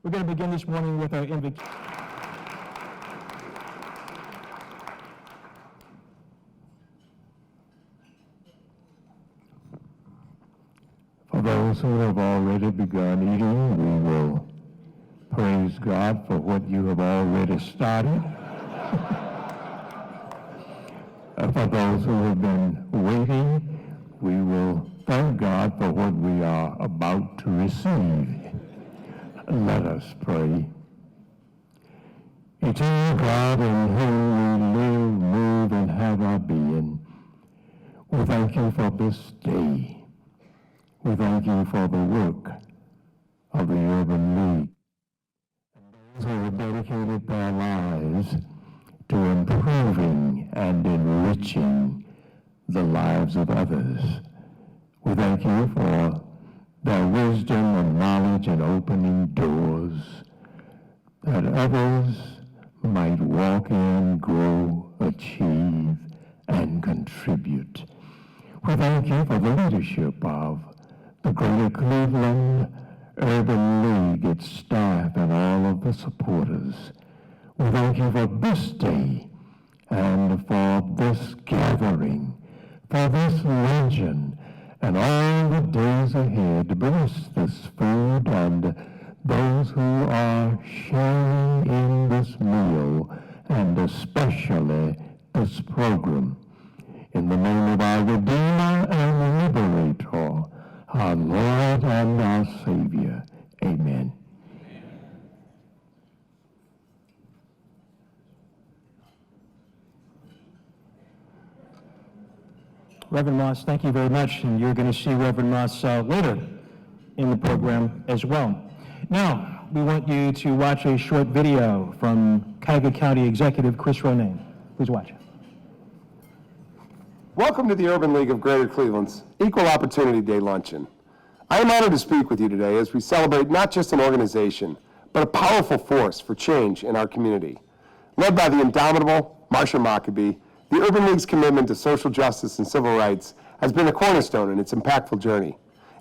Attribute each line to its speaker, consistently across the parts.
Speaker 1: We're going to begin this morning with our invocation.
Speaker 2: For those who have already begun eating, we will praise God for what you have already started. For those who have been waiting, we will thank God for what we are about to receive. Let us pray. Eternal God, in whom we live, move, and have our being, we thank you for this day. We thank you for the work of the Urban League, those who have dedicated their lives to improving and enriching the lives of others. We thank you for their wisdom and knowledge in opening doors that others might walk in, grow, achieve, and contribute. We thank you for the leadership of the Greater Cleveland Urban League, its staff, and all of the supporters. We thank you for this day and for this gathering, for this luncheon, and all the days ahead. Bless this food and those who are sharing in this meal, and especially this program. In the name of our Redeemer and Liberator, our Lord and our Savior. Amen.
Speaker 1: Reverend Moss, thank you very much, and you're going to see Reverend Moss later in the program as well. Now, we want you to watch a short video from Cuyahoga County Executive Chris Ronayne. Please watch.
Speaker 3: Welcome to the Urban League of Greater Cleveland's Equal Opportunity Day Luncheon. I am honored to speak with you today as we celebrate not just an organization, but a powerful force for change in our community. Led by the indomitable Marsha Maccabee, the Urban League's commitment to social justice and civil rights has been a cornerstone in its impactful journey.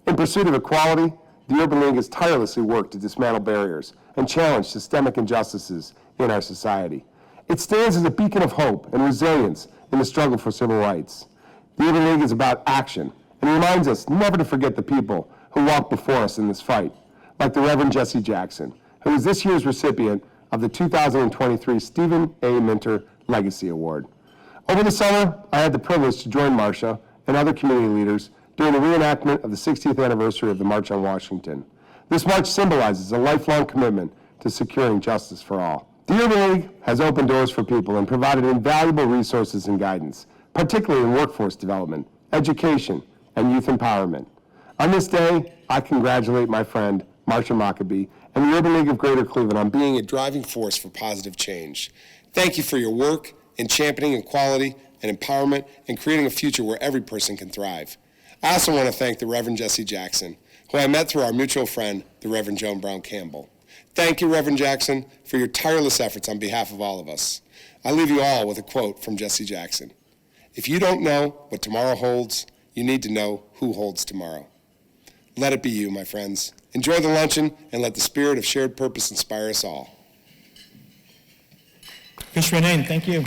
Speaker 3: In pursuit of equality, the Urban League has tirelessly worked to dismantle barriers and challenge systemic injustices in our society. It stands as a beacon of hope and resilience in the struggle for civil rights. The Urban League is about action and reminds us never to forget the people who walked before us in this fight, like the Reverend Jesse Jackson, who is this year's recipient of the 2023 Stephen A. Minter Legacy Award. Over the summer, I had the privilege to join Marsha and other community leaders during the reenactment of the 60th anniversary of the March on Washington. This march symbolizes a lifelong commitment to securing justice for all. The Urban League has opened doors for people and provided invaluable resources and guidance, particularly in workforce development, education, and youth empowerment. On this day, I congratulate my friend, Marsha Maccabee, and the Urban League of Greater Cleveland on being a driving force for positive change. Thank you for your work in championing equality and empowerment and creating a future where every person can thrive. I also want to thank the Reverend Jesse Jackson, who I met through our mutual friend, the Reverend Joan Brown Campbell. Thank you, Reverend Jackson, for your tireless efforts on behalf of all of us. I leave you all with a quote from Jesse Jackson. If you don't know what tomorrow holds, you need to know who holds tomorrow. Let it be you, my friends. Enjoy the luncheon and let the spirit of shared purpose inspire us all.
Speaker 1: Chris Ronayne, thank you.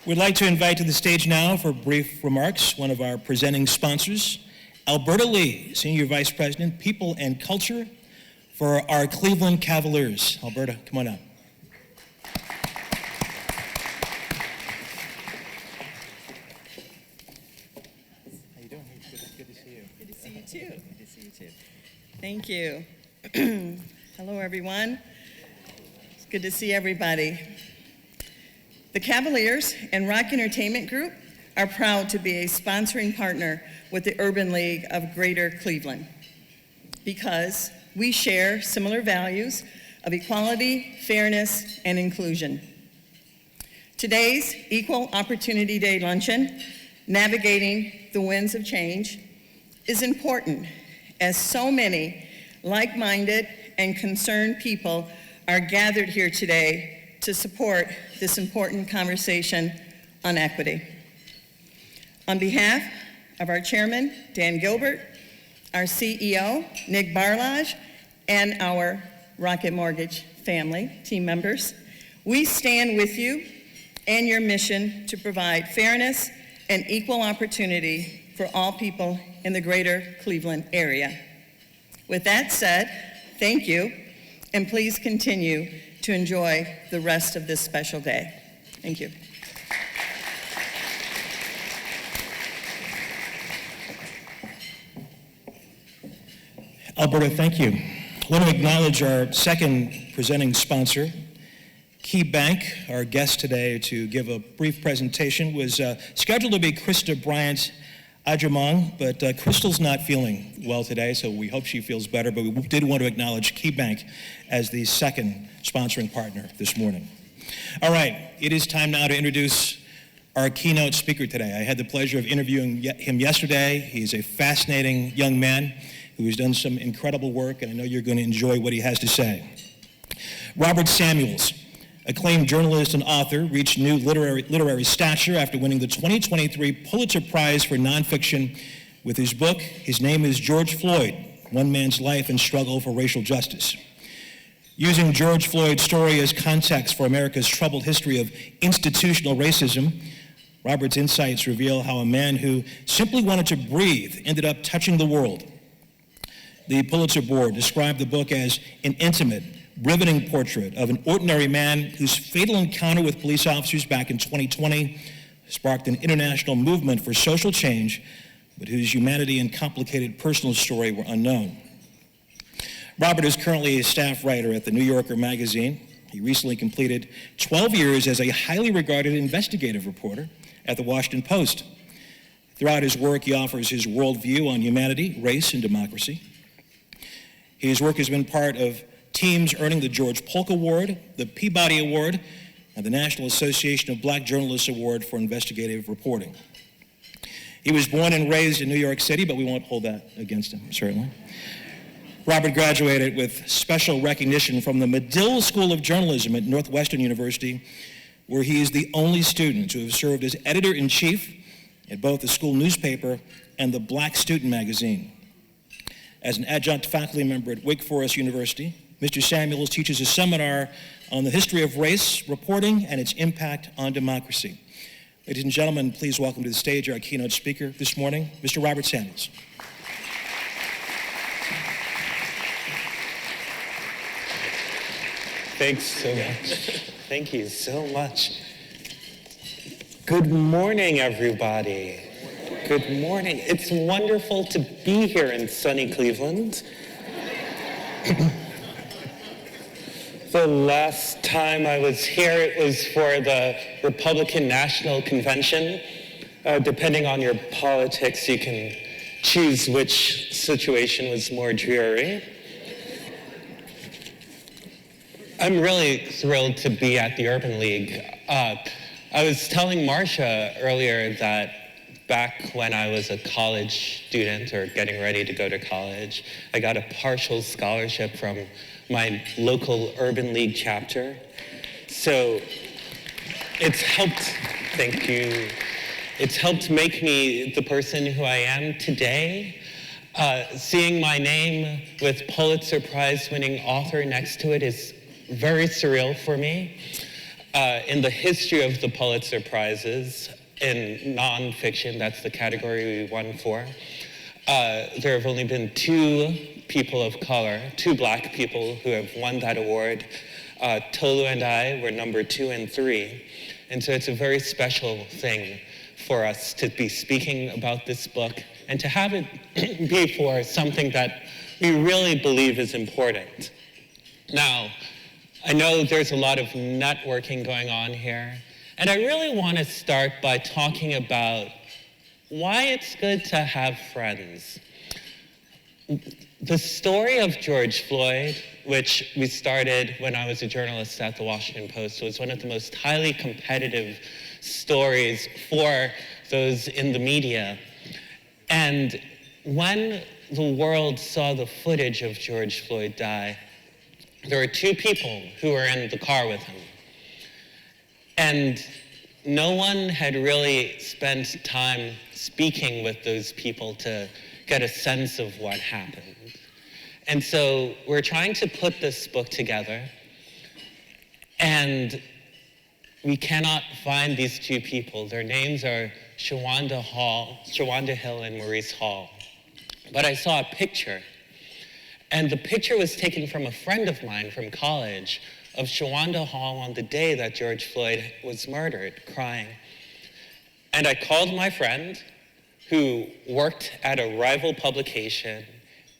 Speaker 1: We'd like to invite to the stage now for brief remarks one of our presenting sponsors, Alberta Lee, Senior Vice President, People and Culture for our Cleveland Cavaliers. Alberta, come on up. How you doing? Good to see you.
Speaker 4: Good to see you too. Good to see you too. Thank you. Hello, everyone. It's good to see everybody. The Cavaliers and Rock Entertainment Group are proud to be a sponsoring partner with the Urban League of Greater Cleveland because we share similar values of equality, fairness, and inclusion. Today's Equal Opportunity Day Luncheon, Navigating the Winds of Change, is important as so many like-minded and concerned people are gathered here today to support this important conversation on equity. On behalf of our chairman, Dan Gilbert, our CEO, Nick Barlage, and our Rocket Mortgage family, team members. We stand with you and your mission to provide fairness and equal opportunity for all people in the greater Cleveland area. With that said, thank you, and please continue to enjoy the rest of this special day. Thank you.
Speaker 1: Alberta, thank you. I want to acknowledge our second presenting sponsor, Key Bank. Our guest today to give a brief presentation was scheduled to be Krista Bryant Ajamong, but Crystal's not feeling well today, so we hope she feels better, but we did want to acknowledge Key Bank as the second sponsoring partner this morning. All right, it is time now to introduce our keynote speaker today. I had the pleasure of interviewing him yesterday. He's a fascinating young man who has done some incredible work, and I know you're going to enjoy what he has to say. Robert Samuels, acclaimed journalist and author, reached new literary stature after winning the 2023 Pulitzer Prize for Nonfiction with his book, His Name is George Floyd, One Man's Life and Struggle for Racial Justice. Using George Floyd's story as context for America's troubled history of institutional racism, Robert's insights reveal how a man who simply wanted to breathe ended up touching the world. The Pulitzer Board described the book as an intimate, riveting portrait of an ordinary man whose fatal encounter with police officers back in 2020 sparked an international movement for social change, but whose humanity and complicated personal story were unknown. Robert is currently a staff writer at the New Yorker magazine. He recently completed 12 years as a highly regarded investigative reporter at the Washington Post. Throughout his work, he offers his worldview on humanity, race, and democracy. His work has been part of teams earning the George Polk Award, the Peabody Award, and the National Association of Black Journalists Award for Investigative Reporting. He was born and raised in New York City, but we won't hold that against him, certainly. Robert graduated with special recognition from the Medill School of Journalism at Northwestern University, where he is the only student to have served as editor-in-chief at both the school newspaper and the Black Student magazine. As an adjunct faculty member at Wake Forest University, Mr. Samuels teaches a seminar on the history of race, reporting, and its impact on democracy. Ladies and gentlemen, please welcome to the stage our keynote speaker this morning, Mr. Robert Samuels.
Speaker 5: Thanks so much. Thank you so much. Good morning, everybody. Good morning. It's wonderful to be here in sunny Cleveland. The last time I was here, it was for the Republican National Convention. Depending on your politics, you can choose which situation was more dreary. I'm really thrilled to be at the Urban League. I was telling Marcia earlier that back when I was a college student or getting ready to go to college, I got a partial scholarship from my local Urban League chapter. So it's helped, thank you, it's helped make me the person who I am today. Seeing my name with Pulitzer Prize winning author next to it is very surreal for me. In the history of the Pulitzer Prizes, in nonfiction, that's the category we won for, there have only been two people of color, two Black people who have won that award. Tolu and I were number 2 and 3. And so it's a very special thing for us to be speaking about this book and to have it be for something that we really believe is important. Now, I know there's a lot of networking going on here, and I really want to start by talking about why it's good to have friends. The story of George Floyd, which we started when I was a journalist at the Washington Post, was one of the most highly competitive stories for those in the media. And when the world saw the footage of George Floyd die, there were two people who were in the car with him. And no one had really spent time speaking with those people to get a sense of what happened. And so we're trying to put this book together, and we cannot find these two people. Their names are Shawanda Hill and Maurice Hall. But I saw a picture, and the picture was taken from a friend of mine from college of Shawanda Hall on the day that George Floyd was murdered, crying. And I called my friend who worked at a rival publication,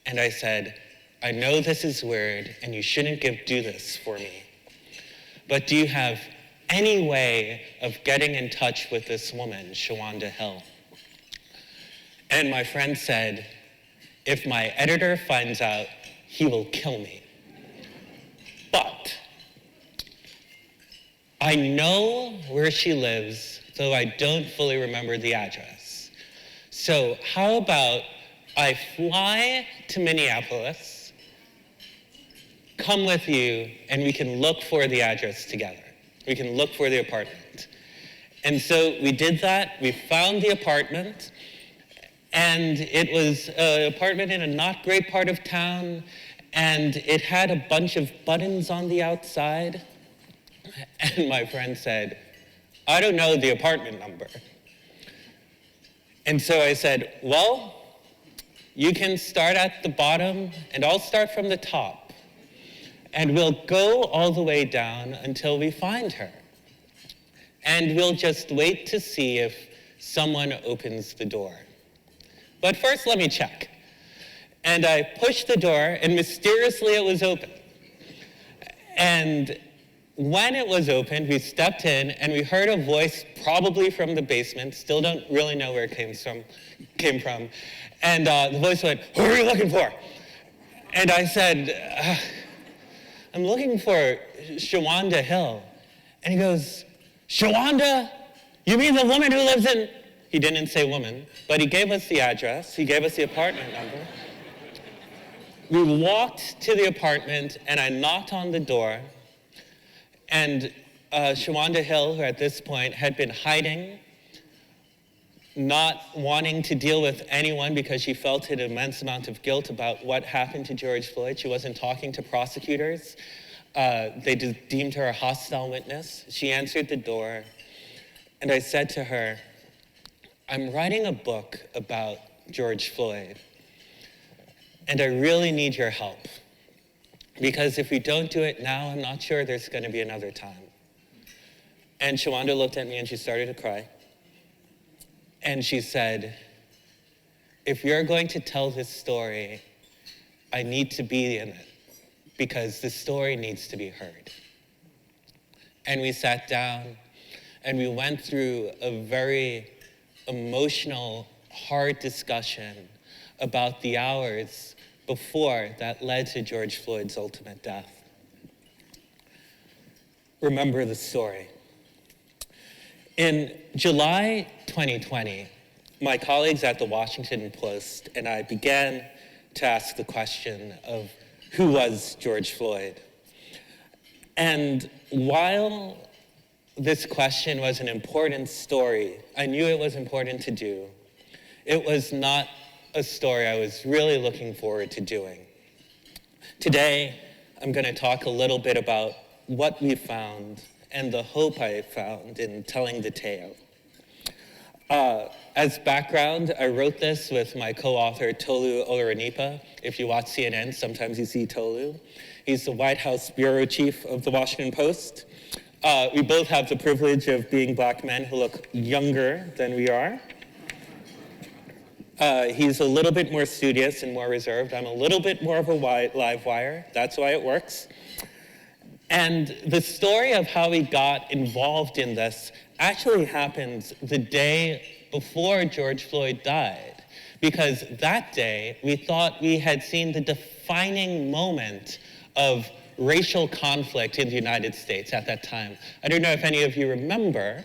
Speaker 5: and I said, I know this is weird, and you shouldn't do this for me, but do you have any way of getting in touch with this woman, Shawanda Hill? And my friend said, if my editor finds out, he will kill me. But I know where she lives, though I don't fully remember the address. So how about I fly to Minneapolis, come with you, and we can look for the address together. We can look for the apartment. And so we did that. We found the apartment, and it was an apartment in a not great part of town, and it had a bunch of buttons on the outside. And my friend said, I don't know the apartment number. And so I said, well, you can start at the bottom, and I'll start from the top. And we'll go all the way down until we find her. And we'll just wait to see if someone opens the door. But first, let me check. And I pushed the door, and mysteriously it was open. And when it was opened, we stepped in, and we heard a voice, probably from the basement, still don't really know where it came from. And the voice went, who are you looking for? And I said, I'm looking for Shawanda Hill. And he goes, Shawanda? You mean the woman who lives in... He didn't say woman, but he gave us the address. He gave us the apartment number. We walked to the apartment, and I knocked on the door. And Shawanda Hill, who at this point had been hiding, not wanting to deal with anyone because she felt an immense amount of guilt about what happened to George Floyd. She wasn't talking to prosecutors. They deemed her a hostile witness. She answered the door, and I said to her, I'm writing a book about George Floyd, and I really need your help, because if we don't do it now, I'm not sure there's going to be another time. And Shawanda looked at me, and she started to cry. And she said, if you're going to tell this story, I need to be in it, because the story needs to be heard. And we sat down, and we went through a very emotional, hard discussion about the hours before that led to George Floyd's ultimate death. Remember the story. In July 2020, my colleagues at the Washington Post and I began to ask the question of who was George Floyd? And while this question was an important story, I knew it was important to do, it was not a story I was really looking forward to doing. Today, I'm going to talk a little bit about what we found and the hope I found in telling the tale. As background, I wrote this with my co-author, Tolu Olorunipa. If you watch CNN, sometimes you see Tolu. He's the White House bureau chief of the Washington Post. We both have the privilege of being Black men who look younger than we are. He's a little bit more studious and more reserved. I'm a little bit more of a live wire. That's why it works. And the story of how we got involved in this actually happens the day before George Floyd died, because that day we thought we had seen the defining moment of racial conflict in the United States at that time. I don't know if any of you remember,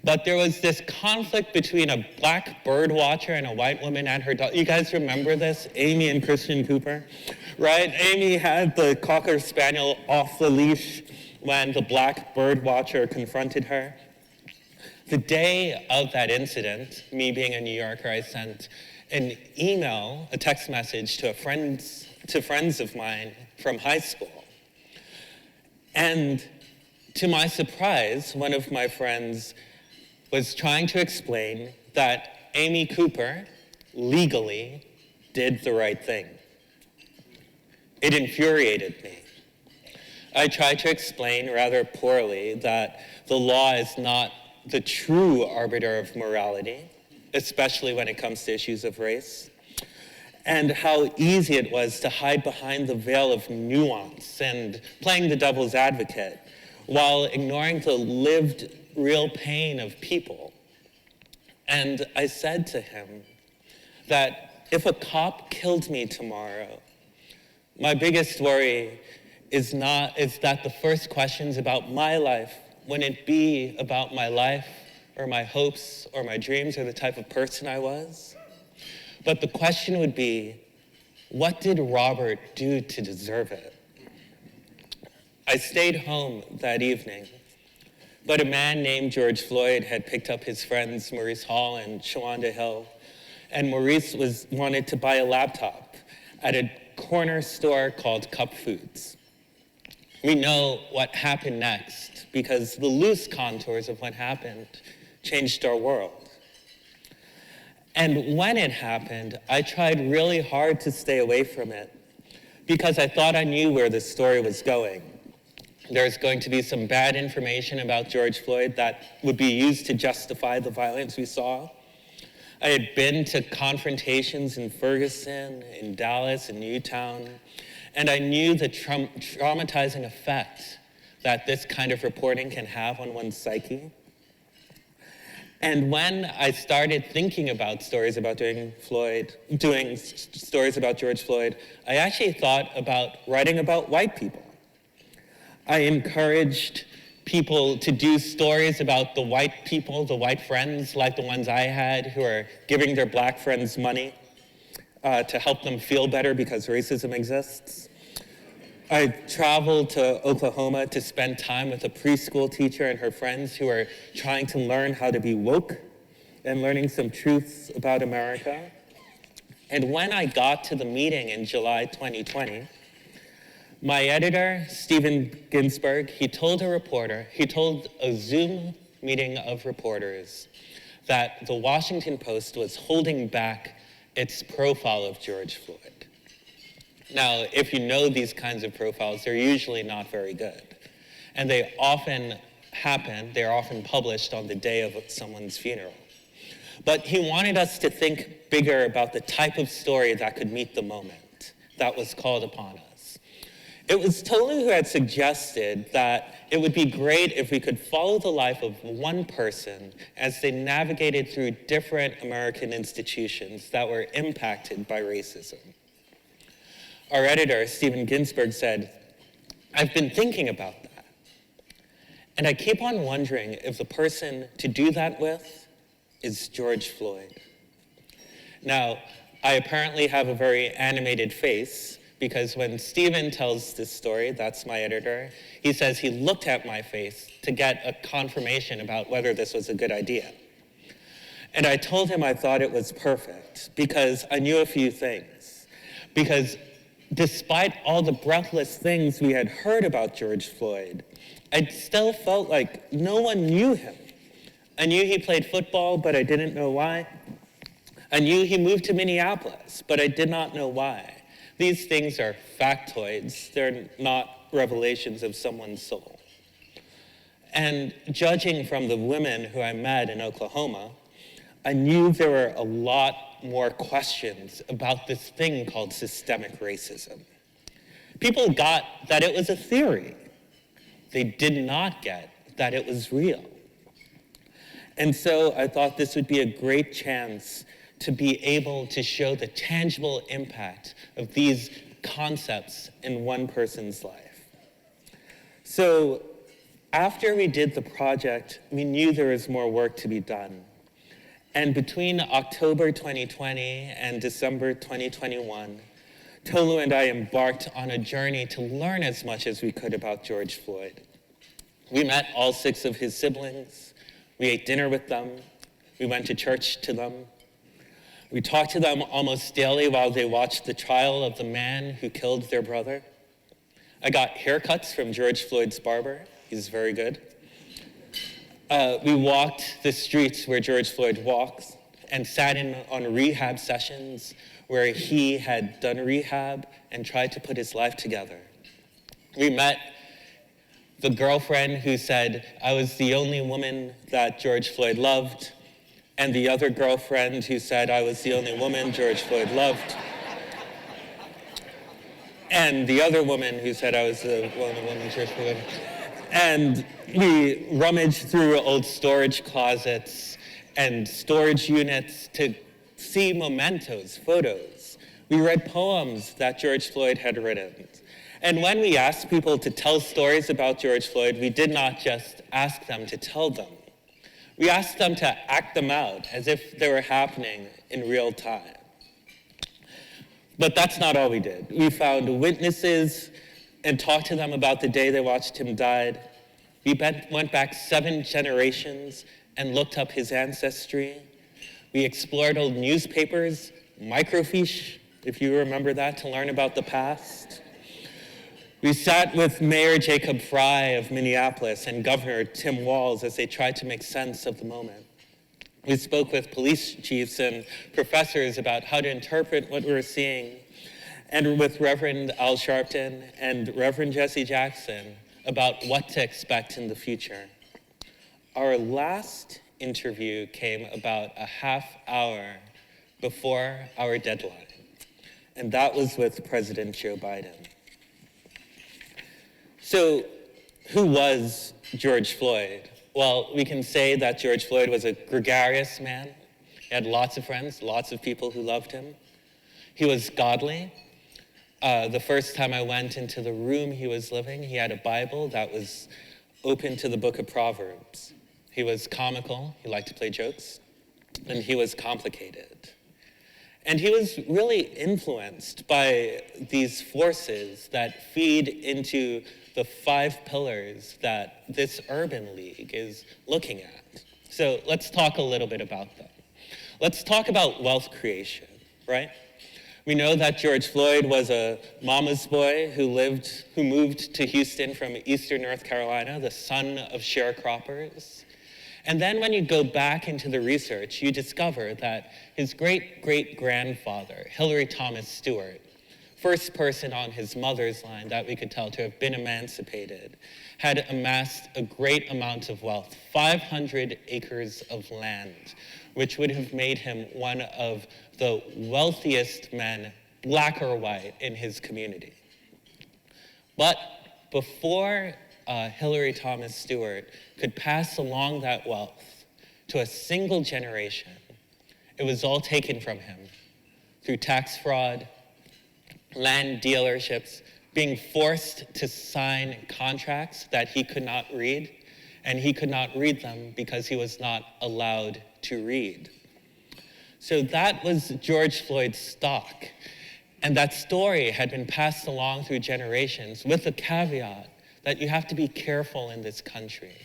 Speaker 5: but there was this conflict between a Black bird watcher and a white woman and her dog. You guys remember this? Amy and Christian Cooper, right? Amy had the Cocker Spaniel off the leash when the Black bird watcher confronted her. The day of that incident, me being a New Yorker, I sent an email, a text message to friends of mine from high school. And to my surprise, one of my friends was trying to explain that Amy Cooper legally did the right thing. It infuriated me. I tried to explain rather poorly that the law is not the true arbiter of morality, especially when it comes to issues of race, and how easy it was to hide behind the veil of nuance and playing the devil's advocate while ignoring the lived real pain of people. And I said to him that if a cop killed me tomorrow, my biggest worry is that the first questions about my life wouldn't be about my life or my hopes or my dreams or the type of person I was. But the question would be, what did Robert do to deserve it? I stayed home that evening, but a man named George Floyd had picked up his friends Maurice Hall and Shawanda Hill, and Maurice wanted to buy a laptop at a corner store called Cup Foods. We know what happened next because the loose contours of what happened changed our world. And when it happened, I tried really hard to stay away from it because I thought I knew where the story was going. There's going to be some bad information about George Floyd that would be used to justify the violence we saw. I had been to confrontations in Ferguson, in Dallas, in Newtown, and I knew the traumatizing effect that this kind of reporting can have on one's psyche. And when I started thinking about stories about doing stories about George Floyd, I actually thought about writing about white people. I encouraged people to do stories about the white people, the white friends like the ones I had who are giving their black friends money to help them feel better because racism exists. I traveled to Oklahoma to spend time with a preschool teacher and her friends who are trying to learn how to be woke and learning some truths about America. And when I got to the meeting in July 2020, my editor, Steven Ginsberg, he told a Zoom meeting of reporters that the Washington Post was holding back its profile of George Floyd. Now, if you know these kinds of profiles, they're usually not very good. And they're often published on the day of someone's funeral. But he wanted us to think bigger about the type of story that could meet the moment that was called upon us. It was Tolu who had suggested that it would be great if we could follow the life of one person as they navigated through different American institutions that were impacted by racism. Our editor, Steven Ginsberg, said, "I've been thinking about that. And I keep on wondering if the person to do that with is George Floyd." Now, I apparently have a very animated face because when Steven tells this story, that's my editor, he says he looked at my face to get a confirmation about whether this was a good idea. And I told him I thought it was perfect because I knew a few things. Because despite all the breathless things we had heard about George Floyd, I still felt like no one knew him. I knew he played football, but I didn't know why. I knew he moved to Minneapolis, but I did not know why. These things are factoids. They're not revelations of someone's soul. And judging from the women who I met in Oklahoma, I knew there were a lot more questions about this thing called systemic racism. People got that it was a theory. They did not get that it was real. And so I thought this would be a great chance to be able to show the tangible impact of these concepts in one person's life. So after we did the project, we knew there was more work to be done. And between October 2020 and December 2021, Tolu and I embarked on a journey to learn as much as we could about George Floyd. We met all 6 of his siblings. We ate dinner with them. We went to church to them. We talked to them almost daily while they watched the trial of the man who killed their brother. I got haircuts from George Floyd's barber. He's very good. We walked the streets where George Floyd walks and sat in on rehab sessions where he had done rehab and tried to put his life together. We met the girlfriend who said, I was the only woman that George Floyd loved, and the other girlfriend who said, I was the only woman George Floyd loved, and the other woman who said I was the only woman George Floyd loved. And we rummaged through old storage closets and storage units to see mementos, photos. We read poems that George Floyd had written. And when we asked people to tell stories about George Floyd, we did not just ask them to tell them. We asked them to act them out as if they were happening in real time. But that's not all we did. We found witnesses and talked to them about the day they watched him die. We went back 7 generations and looked up his ancestry. We explored old newspapers, microfiche, if you remember that, to learn about the past. We sat with Mayor Jacob Fry of Minneapolis and Governor Tim Walz as they tried to make sense of the moment. We spoke with police chiefs and professors about how to interpret what we were seeing, and with Reverend Al Sharpton and Reverend Jesse Jackson about what to expect in the future. Our last interview came about a half hour before our deadline, and that was with President Joe Biden. So, who was George Floyd? Well, we can say that George Floyd was a gregarious man. He had lots of friends, lots of people who loved him. He was godly. The first time I went into the room he was living, he had a Bible that was open to the book of Proverbs. He was comical, he liked to play jokes, and he was complicated. And he was really influenced by these forces that feed into the 5 pillars that this Urban League is looking at. So let's talk a little bit about them. Let's talk about wealth creation, right? We know that George Floyd was a mama's boy who moved to Houston from eastern North Carolina, the son of sharecroppers. And then when you go back into the research, you discover that his great-great-grandfather, Hillary Thomas Stewart, first person on his mother's line that we could tell to have been emancipated, had amassed a great amount of wealth, 500 acres of land, which would have made him one of the wealthiest men, black or white, in his community. But before Hillary Thomas Stewart could pass along that wealth to a single generation, it was all taken from him through tax fraud, land dealerships, being forced to sign contracts that he could not read, and he could not read them because he was not allowed to read. So that was George Floyd's stock, and that story had been passed along through generations with the caveat that you have to be careful in this country,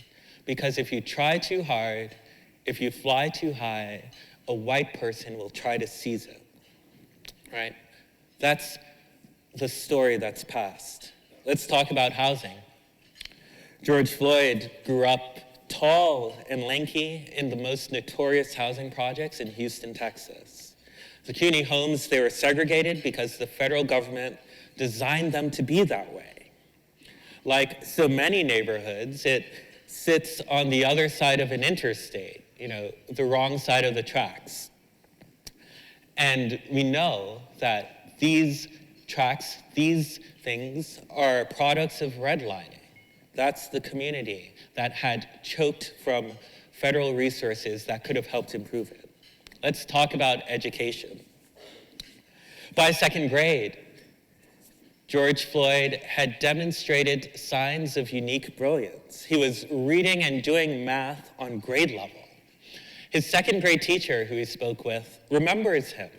Speaker 5: because if you try too hard, if you fly too high, a white person will try to seize it, right? That's the story that's passed. Let's talk about housing. George Floyd grew up tall and lanky in the most notorious housing projects in Houston, Texas. The CUNY homes, they were segregated because the federal government designed them to be that way. Like so many neighborhoods, it sits on the other side of an interstate, the wrong side of the tracks. And we know that these tracks, these things are products of redlining. That's the community that had choked from federal resources that could have helped improve it. Let's talk about education. By 2nd grade, George Floyd had demonstrated signs of unique brilliance. He was reading and doing math on grade level. His 2nd grade teacher, who he spoke with, remembers him.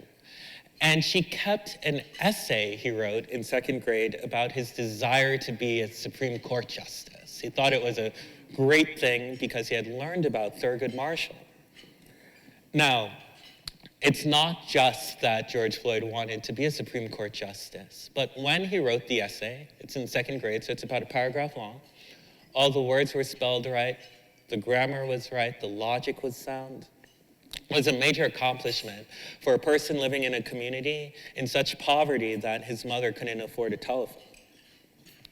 Speaker 5: And she kept an essay he wrote in 2nd grade about his desire to be a Supreme Court justice. He thought it was a great thing because he had learned about Thurgood Marshall. Now, It's not just that George Floyd wanted to be a Supreme Court justice, but when he wrote the essay, it's in second grade, so it's about a paragraph long, all the words were spelled right, the grammar was right, the logic was sound. It was a major accomplishment for a person living in a community in such poverty that his mother couldn't afford a telephone.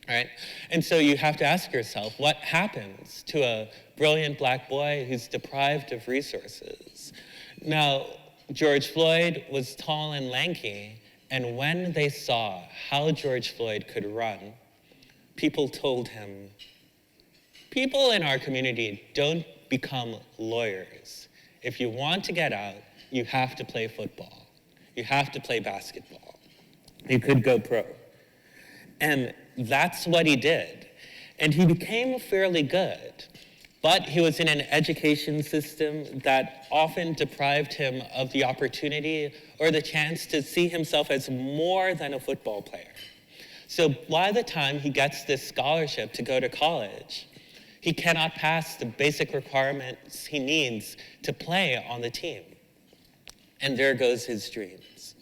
Speaker 5: Right? And so you have to ask yourself, what happens to a brilliant black boy who's deprived of resources? Now, George Floyd was tall and lanky, and when they saw how George Floyd could run, people told him, people in our community don't become lawyers. If you want to get out, you have to play football. You have to play basketball. You could go pro. And that's what he did. And he became fairly good. But he was in an education system that often deprived him of the opportunity or the chance to see himself as more than a football player. So by the time he gets this scholarship to go to college, he cannot pass the basic requirements he needs to play on the team. And there goes his dreams.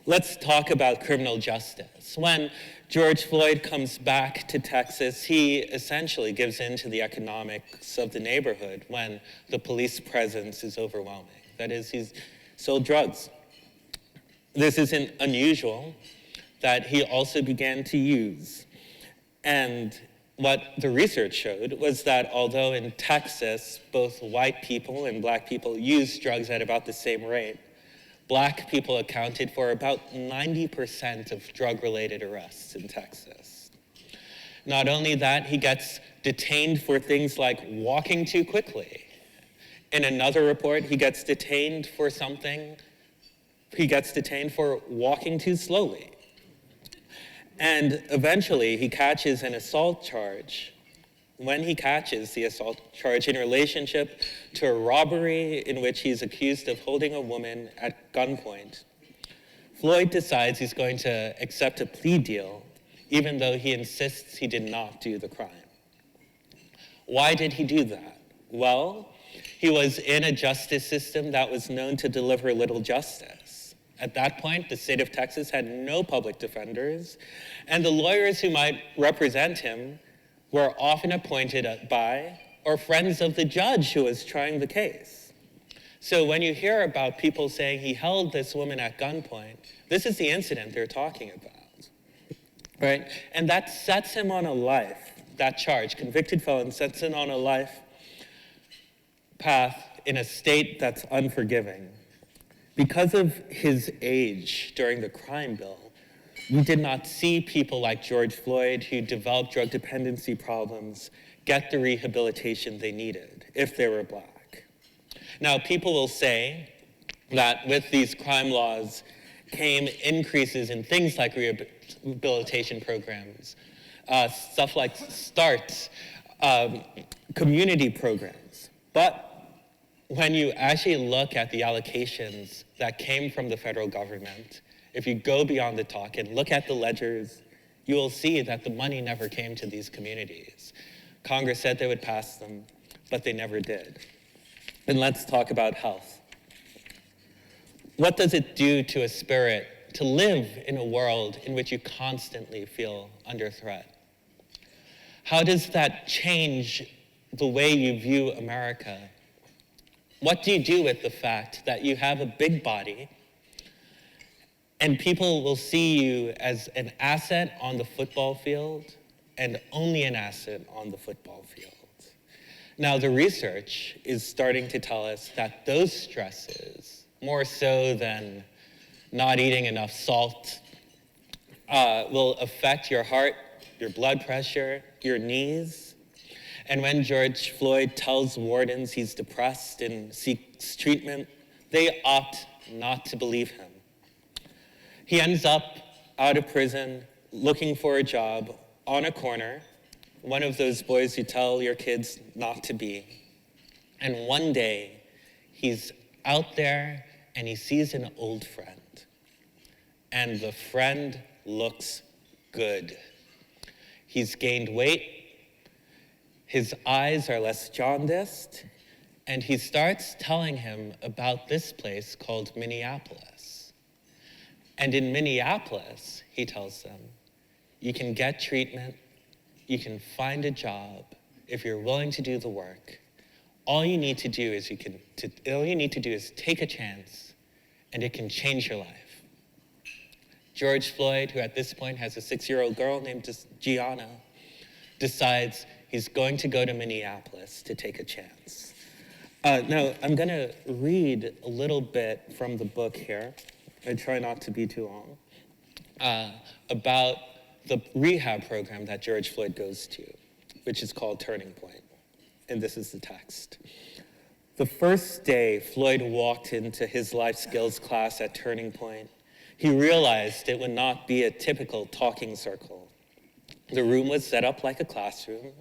Speaker 5: Let's talk about criminal justice. When George Floyd comes back to Texas, he essentially gives in to the economics of the neighborhood when the police presence is overwhelming. That is, he's sold drugs. This isn't unusual, that he also began to use. And what the research showed was that although in Texas, both white people and black people use drugs at about the same rate, black people accounted for about 90% of drug-related arrests in Texas. Not only that, he gets detained for things like walking too quickly. In another report, he gets detained for walking too slowly. And eventually, he catches an assault charge. When he catches the assault charge in relationship to a robbery in which he's accused of holding a woman at gunpoint, Floyd decides he's going to accept a plea deal, even though he insists he did not do the crime. Why did he do that? Well, he was in a justice system that was known to deliver little justice. At that point, the state of Texas had no public defenders, and the lawyers who might represent him were often appointed by or friends of the judge who was trying the case. So when you hear about people saying he held this woman at gunpoint, this is the incident they're talking about, right? And that sets him on a life, that charge, convicted felon, sets him on a life path in a state that's unforgiving. Because of his age during the crime bill, we did not see people like George Floyd who developed drug dependency problems get the rehabilitation they needed if they were black. Now, people will say that with these crime laws came increases in things like rehabilitation programs, stuff like START, community programs. But when you actually look at the allocations that came from the federal government, if you go beyond the talk and look at the ledgers, you will see that the money never came to these communities. Congress said they would pass them, but they never did. And let's talk about health. What does it do to a spirit to live in a world in which you constantly feel under threat? How does that change the way you view America? What do you do with the fact that you have a big body and people will see you as an asset on the football field and only an asset on the football field? Now, the research is starting to tell us that those stresses, more so than not eating enough salt, will affect your heart, your blood pressure, your knees. And when George Floyd tells wardens he's depressed and seeks treatment, they opt not to believe him. He ends up out of prison, looking for a job on a corner, one of those boys you tell your kids not to be. And one day, he's out there and he sees an old friend. And the friend looks good. He's gained weight, his eyes are less jaundiced, And he starts telling him about this place called Minneapolis. And in Minneapolis, he tells them, you can get treatment, you can find a job if you're willing to do the work. All you need to do is take a chance, and it can change your life. George Floyd, who at this point has a 6-year-old girl named Gianna, decides he's going to go to Minneapolis to take a chance. Now, I'm going to read a little bit from the book here. I try not to be too long. About the rehab program that George Floyd goes to, which is called Turning Point. And this is the text. The first day Floyd walked into his life skills class at Turning Point, he realized it would not be a typical talking circle. The room was set up like a classroom,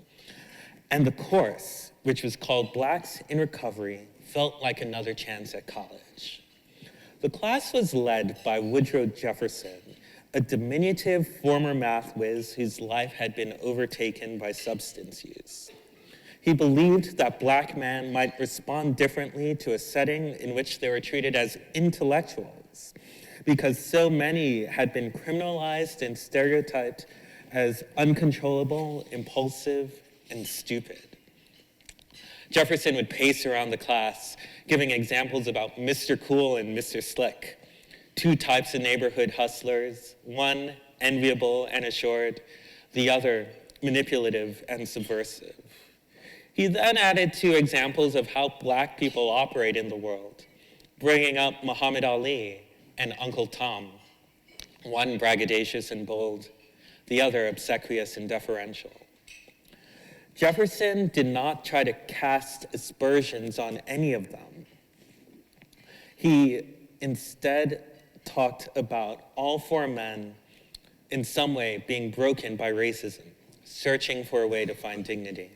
Speaker 5: and the course, which was called Blacks in Recovery, felt like another chance at college. The class was led by Woodrow Jefferson, a diminutive former math whiz whose life had been overtaken by substance use. He believed that Black men might respond differently to a setting in which they were treated as intellectuals, because so many had been criminalized and stereotyped as uncontrollable, impulsive, and stupid. Jefferson would pace around the class, giving examples about Mr. Cool and Mr. Slick, two types of neighborhood hustlers, one enviable and assured, the other manipulative and subversive. He then added 2 examples of how Black people operate in the world, bringing up Muhammad Ali and Uncle Tom, one braggadocious and bold, the other obsequious and deferential. Jefferson did not try to cast aspersions on any of them. He instead talked about all 4 men in some way being broken by racism, searching for a way to find dignity.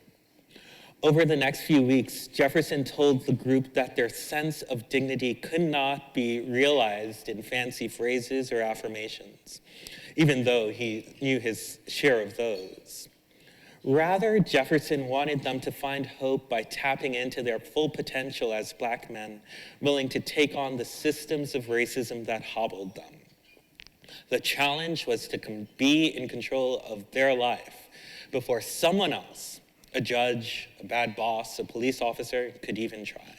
Speaker 5: Over the next few weeks, Jefferson told the group that their sense of dignity could not be realized in fancy phrases or affirmations, even though he knew his share of those. Rather, Jefferson wanted them to find hope by tapping into their full potential as Black men, willing to take on the systems of racism that hobbled them. The challenge was to be in control of their life before someone else, a judge, a bad boss, a police officer, could even try.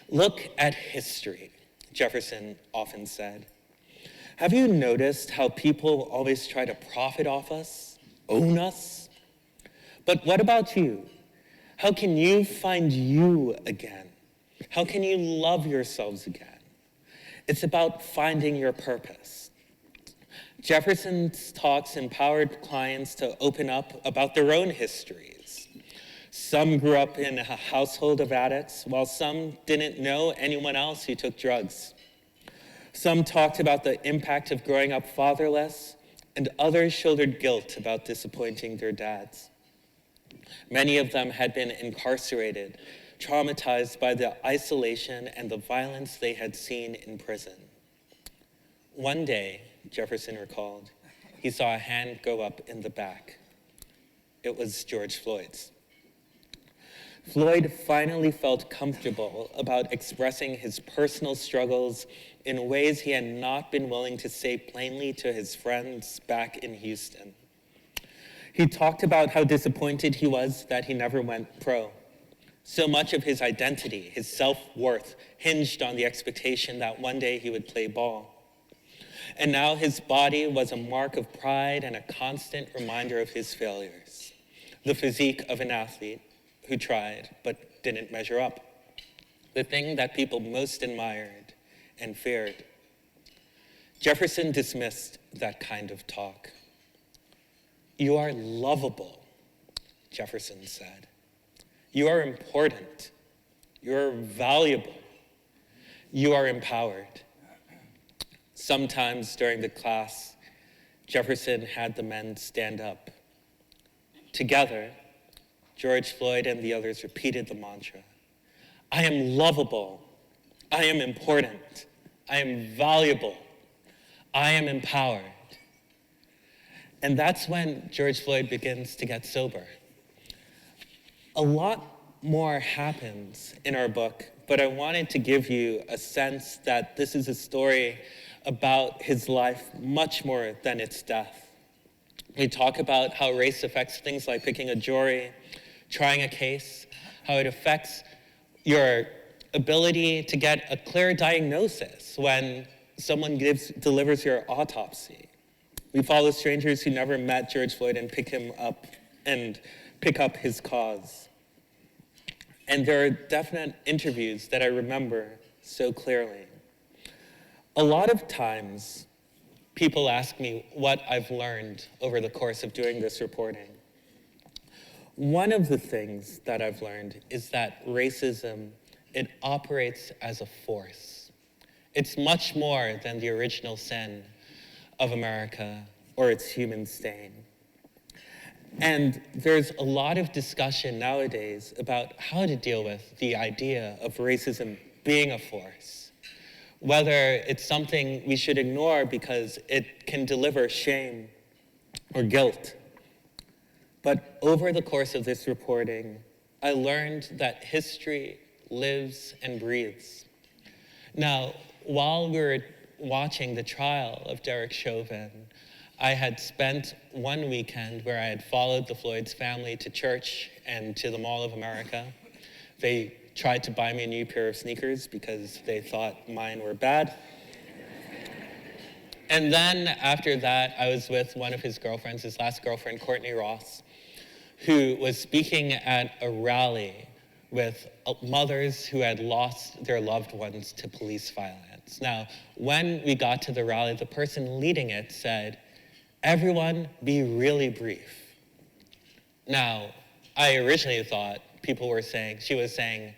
Speaker 5: Look at history, Jefferson often said. Have you noticed how people always try to profit off us, own us? But what about you? How can you find you again? How can you love yourselves again? It's about finding your purpose. Jefferson's talks empowered clients to open up about their own histories. Some grew up in a household of addicts, while some didn't know anyone else who took drugs. Some talked about the impact of growing up fatherless, and others shouldered guilt about disappointing their dads. Many of them had been incarcerated, traumatized by the isolation and the violence they had seen in prison. One day, Jefferson recalled, he saw a hand go up in the back. It was George Floyd's. Floyd finally felt comfortable about expressing his personal struggles in ways he had not been willing to say plainly to his friends back in Houston. He talked about how disappointed he was that he never went pro. So much of his identity, his self-worth, hinged on the expectation that one day he would play ball. And now his body was a mark of pride and a constant reminder of his failures. The physique of an athlete who tried but didn't measure up. The thing that people most admired and feared. Jefferson dismissed that kind of talk. You are lovable, Jefferson said. You are important. You are valuable. You are empowered. Sometimes during the class, Jefferson had the men stand up. Together, George Floyd and the others repeated the mantra. I am lovable. I am important. I am valuable. I am empowered. And that's when George Floyd begins to get sober. A lot more happens in our book, but I wanted to give you a sense that this is a story about his life much more than its death. We talk about how race affects things like picking a jury, trying a case, how it affects your ability to get a clear diagnosis when someone delivers your autopsy. We follow strangers who never met George Floyd and pick up his cause. And there are definite interviews that I remember so clearly. A lot of times, people ask me what I've learned over the course of doing this reporting. One of the things that I've learned is that racism, it operates as a force. It's much more than the original sin of America or its human stain. And there's a lot of discussion nowadays about how to deal with the idea of racism being a force, whether it's something we should ignore because it can deliver shame or guilt. But over the course of this reporting, I learned that history lives and breathes. Now, while we were watching the trial of Derek Chauvin, I had spent one weekend where I had followed the Floyd's family to church and to the Mall of America. They tried to buy me a new pair of sneakers because they thought mine were bad. And then after that, I was with one of his girlfriends, his last girlfriend, Courtney Ross, who was speaking at a rally with mothers who had lost their loved ones to police violence. Now, when we got to the rally, the person leading it said, "Everyone be really brief." Now, I originally thought she was saying,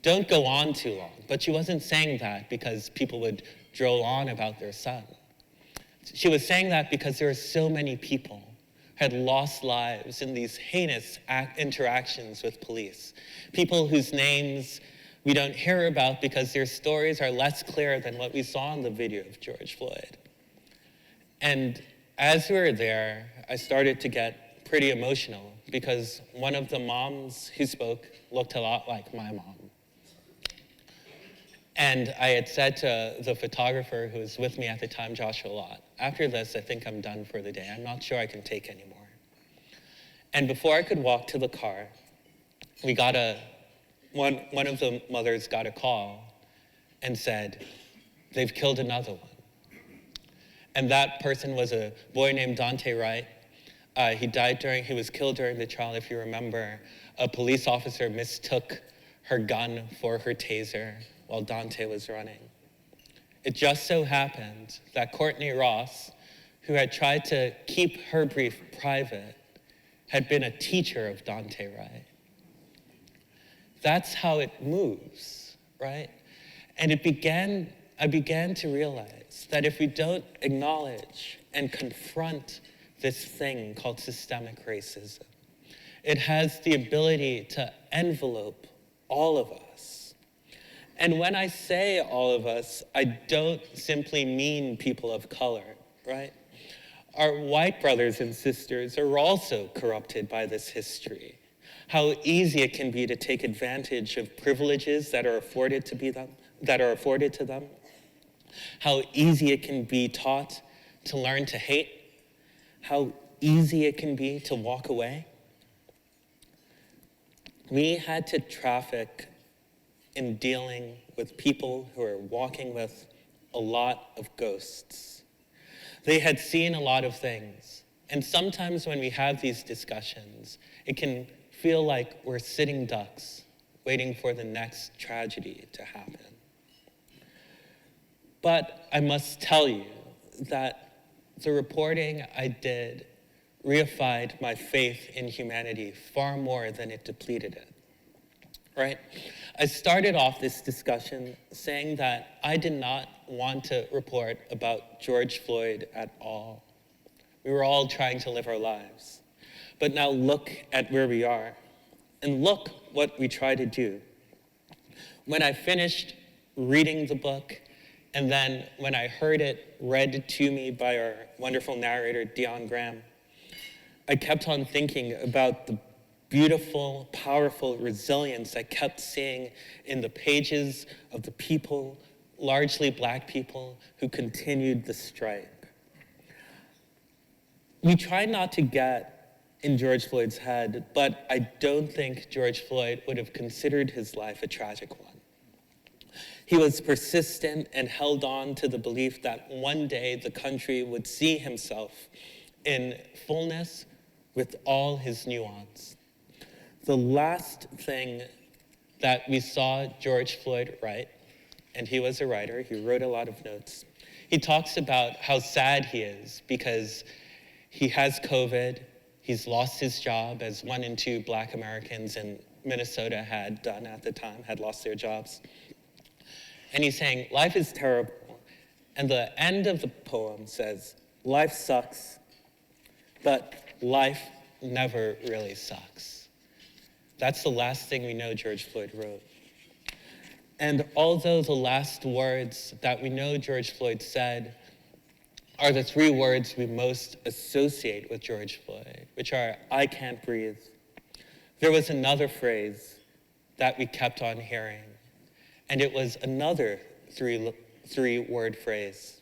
Speaker 5: don't go on too long. But she wasn't saying that because people would droll on about their son. She was saying that because there are so many people had lost lives in these heinous interactions with police. People whose names we don't hear about because their stories are less clear than what we saw in the video of George Floyd. And as we were there, I started to get pretty emotional because one of the moms who spoke looked a lot like my mom. And I had said to the photographer who was with me at the time, Joshua Lott, after this, I think I'm done for the day. I'm not sure I can take anymore. And before I could walk to the car, one of the mothers got a call and said, they've killed another one. And that person was a boy named Dante Wright. He was killed during the trial, if you remember. A police officer mistook her gun for her taser while Dante was running. It just so happened that Courtney Ross, who had tried to keep her brief private, had been a teacher of Dante Wright. That's how it moves, right? And I began to realize that if we don't acknowledge and confront this thing called systemic racism, it has the ability to envelope all of us. And when I say all of us, I don't simply mean people of color, right? Our white brothers and sisters are also corrupted by this history. How easy it can be to take advantage of privileges that are afforded to them. How easy it can be taught to learn to hate. How easy it can be to walk away. We had to traffic in dealing with people who are walking with a lot of ghosts. They had seen a lot of things. And sometimes when we have these discussions, it can feel like we're sitting ducks, waiting for the next tragedy to happen. But I must tell you that the reporting I did reified my faith in humanity far more than it depleted it, right? I started off this discussion saying that I did not want to report about George Floyd at all. We were all trying to live our lives. But now look at where we are, and look what we try to do. When I finished reading the book, and then when I heard it read to me by our wonderful narrator, Dion Graham, I kept on thinking about the beautiful, powerful resilience I kept seeing in the pages of the people, largely Black people, who continued the strike. We try not to get in George Floyd's head, but I don't think George Floyd would have considered his life a tragic one. He was persistent and held on to the belief that one day the country would see himself in fullness with all his nuance. The last thing that we saw George Floyd write, and he was a writer, he wrote a lot of notes, he talks about how sad he is because he has COVID, he's lost his job, as 1 in 2 Black Americans in Minnesota had done at the time, had lost their jobs. And he's saying, life is terrible. And the end of the poem says, life sucks, but life never really sucks. That's the last thing we know George Floyd wrote. And although the last words that we know George Floyd said are the 3 words we most associate with George Floyd, which are, I can't breathe, there was another phrase that we kept on hearing. And it was another three-word phrase.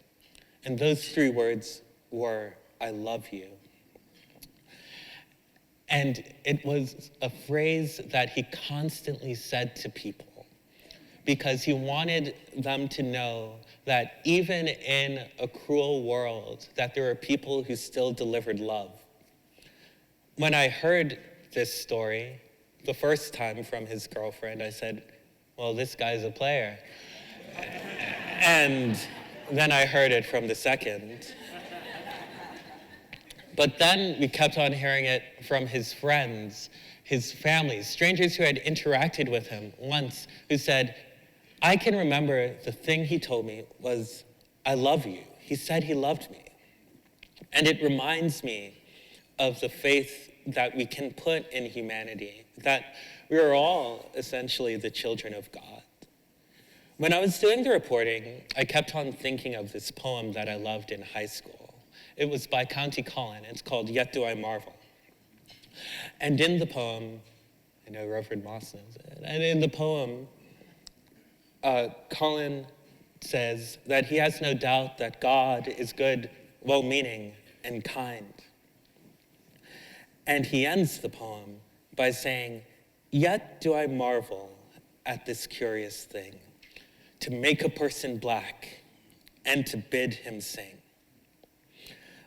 Speaker 5: And those 3 words were, I love you. And it was a phrase that he constantly said to people because he wanted them to know that even in a cruel world, that there are people who still delivered love. When I heard this story the first time from his girlfriend, I said, well, this guy's a player. And then I heard it from the second. But then we kept on hearing it from his friends, his family, strangers who had interacted with him once, who said, I can remember the thing he told me was, I love you. He said he loved me. And it reminds me of the faith that we can put in humanity, that we are all essentially the children of God. When I was doing the reporting, I kept on thinking of this poem that I loved in high school. It was by County Cullen. It's called Yet Do I Marvel. And in the poem, I know Reverend Moss knows it, and in the poem, Cullen says that he has no doubt that God is good, well-meaning, and kind. And he ends the poem by saying, yet do I marvel at this curious thing, to make a person Black and to bid him sing.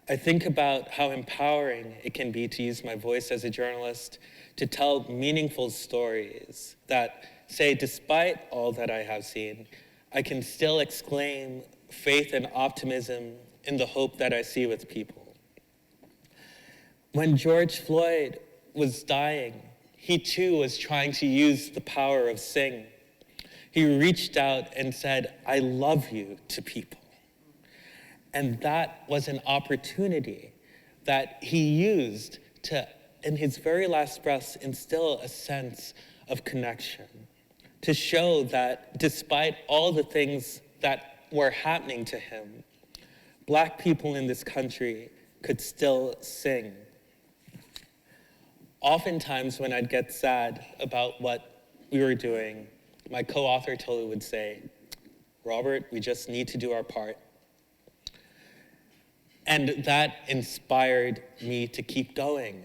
Speaker 5: I think about how empowering it can be to use my voice as a journalist to tell meaningful stories that say, despite all that I have seen, I can still exclaim faith and optimism in the hope that I see with people. When George Floyd was dying, he too was trying to use the power of sing. He reached out and said, I love you to people. And that was an opportunity that he used to, in his very last breaths, instill a sense of connection, to show that despite all the things that were happening to him, Black people in this country could still sing. Oftentimes when I'd get sad about what we were doing, my co-author totally would say, Robert, we just need to do our part. And that inspired me to keep going,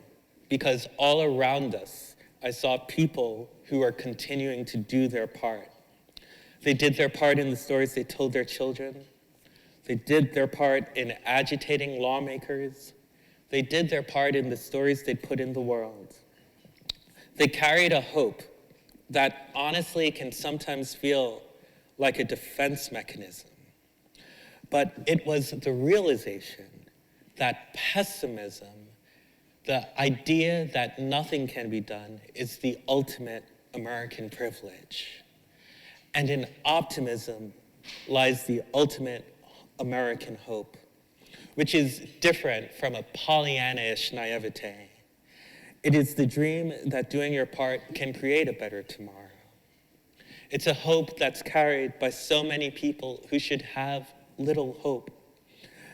Speaker 5: because all around us, I saw people who are continuing to do their part. They did their part in the stories they told their children. They did their part in agitating lawmakers. They did their part in the stories they put in the world. They carried a hope that honestly can sometimes feel like a defense mechanism. But it was the realization that pessimism, the idea that nothing can be done, is the ultimate American privilege. And in optimism lies the ultimate American hope, which is different from a Pollyanna-ish naivete. It is the dream that doing your part can create a better tomorrow. It's a hope that's carried by so many people who should have little hope,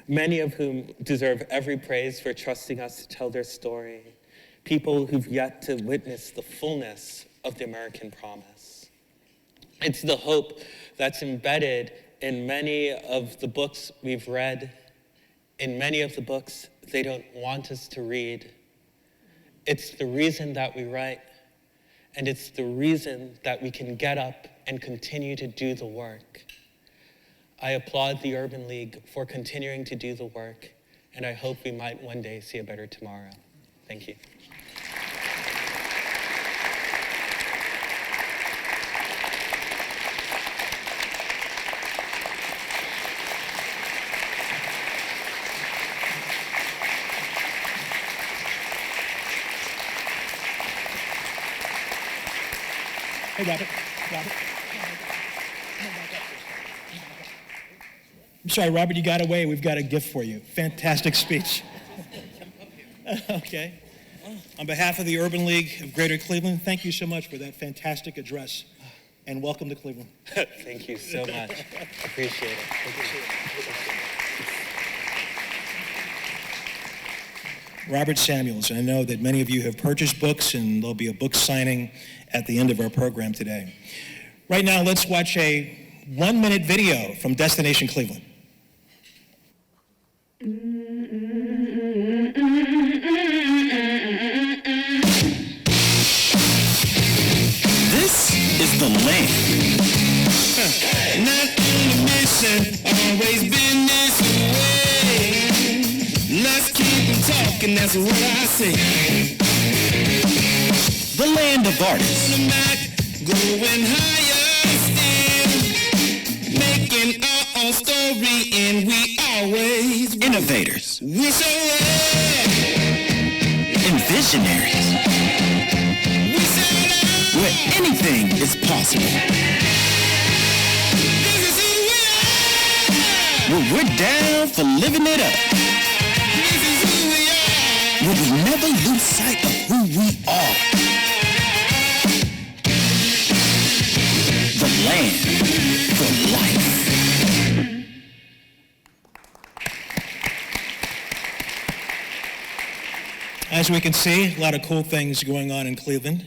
Speaker 5: many of whom deserve every praise for trusting us to tell their story, people who've yet to witness the fullness of the American promise. It's the hope that's embedded in many of the books we've read, in many of the books they don't want us to read. It's the reason that we write, and it's the reason that we can get up and continue to do the work. I applaud the Urban League for continuing to do the work, and I hope we might one day see a better tomorrow. Thank you.
Speaker 1: Hey, Robert. I'm sorry, Robert, you got away. We've got a gift for you. Fantastic speech. Okay. On behalf of the Urban League of Greater Cleveland, thank you so much for that fantastic address, and welcome to Cleveland.
Speaker 5: Thank you so much. Appreciate it.
Speaker 1: Robert Samuels. I know that many of you have purchased books, and there'll be a book signing at the end of our program today. Right now, let's watch a 1-minute video from Destination Cleveland.
Speaker 6: This is the land. Not on a mission, always been this way. Let's keep on talking, that's what I say. The land of artists. On the Mac, going higher still. Making our own story, and we always innovators. We so and visionaries. We set out where anything is possible. This is who we are. Well, we're down for living it up. This is who we are. Well, we never lose sight of who we are. The land for life.
Speaker 1: As we can see, a lot of cool things going on in Cleveland.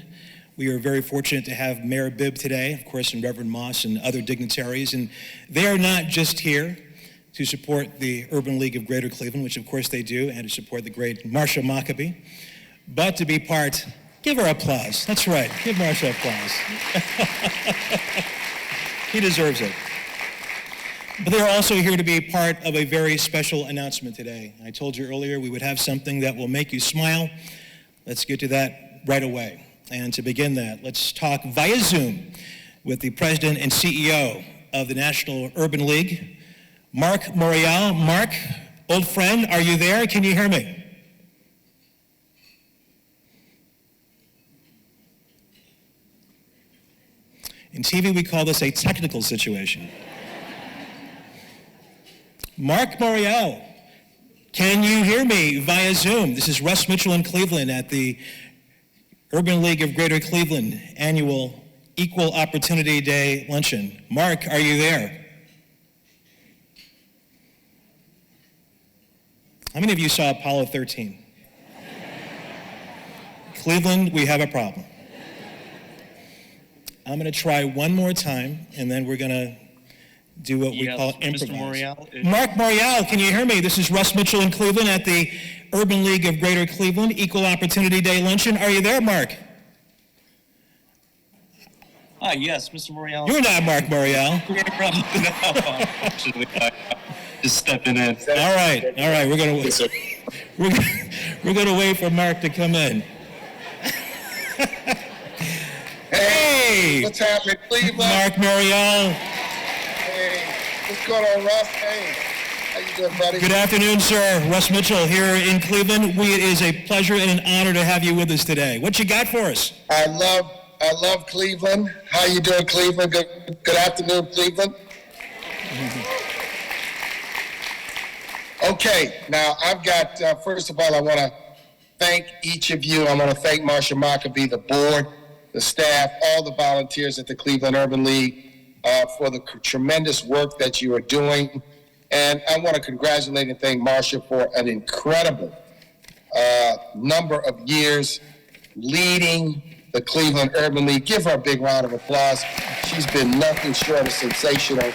Speaker 1: We are very fortunate to have Mayor Bibb today, of course, and Reverend Moss and other dignitaries. And they are not just here to support the Urban League of Greater Cleveland, which of course they do, and to support the great Marsha Maccabee, but to be part, give her applause. That's right, give Marsha applause. He deserves it. But they're also here to be part of a very special announcement today. I told you earlier we would have something that will make you smile. Let's get to that right away. And to begin that, let's talk via Zoom with the president and CEO of the National Urban League, Mark Morial. Mark, old friend, are you there? Can you hear me? In TV, we call this a technical situation. Mark Morial, can you hear me via Zoom? This is Russ Mitchell in Cleveland at the Urban League of Greater Cleveland annual Equal Opportunity Day Luncheon. Mark, are you there? How many of you saw Apollo 13? Cleveland, we have a problem. I'm going to try one more time, and then we're going to do what we call improvise.
Speaker 7: Mr. Morial.
Speaker 1: Mark Morial, can you hear me? This is Russ Mitchell in Cleveland at the Urban League of Greater Cleveland Equal Opportunity Day Luncheon. Are you there, Mark?
Speaker 7: Yes, Mr. Morial.
Speaker 1: You're not Mark Morial.
Speaker 7: Just stepping in.
Speaker 1: All right. We're going to wait for Mark to come in. Hey,
Speaker 8: What's happening, Cleveland?
Speaker 1: Mark Morial.
Speaker 8: Hey, what's going on, Russ? Hey, how you doing, buddy?
Speaker 1: Good afternoon, sir. Russ Mitchell here in Cleveland. It is a pleasure and an honor to have you with us today. What you got for us?
Speaker 8: I love Cleveland. How you doing, Cleveland? Good afternoon, Cleveland. Okay, now I've got, first of all, I want to thank each of you. I want to thank Marsha Maccabee, the board, the staff, all the volunteers at the Cleveland Urban League for the tremendous work that you are doing. And I want to congratulate and thank Marsha for an incredible number of years leading the Cleveland Urban League. Give her a big round of applause. She's been nothing short of sensational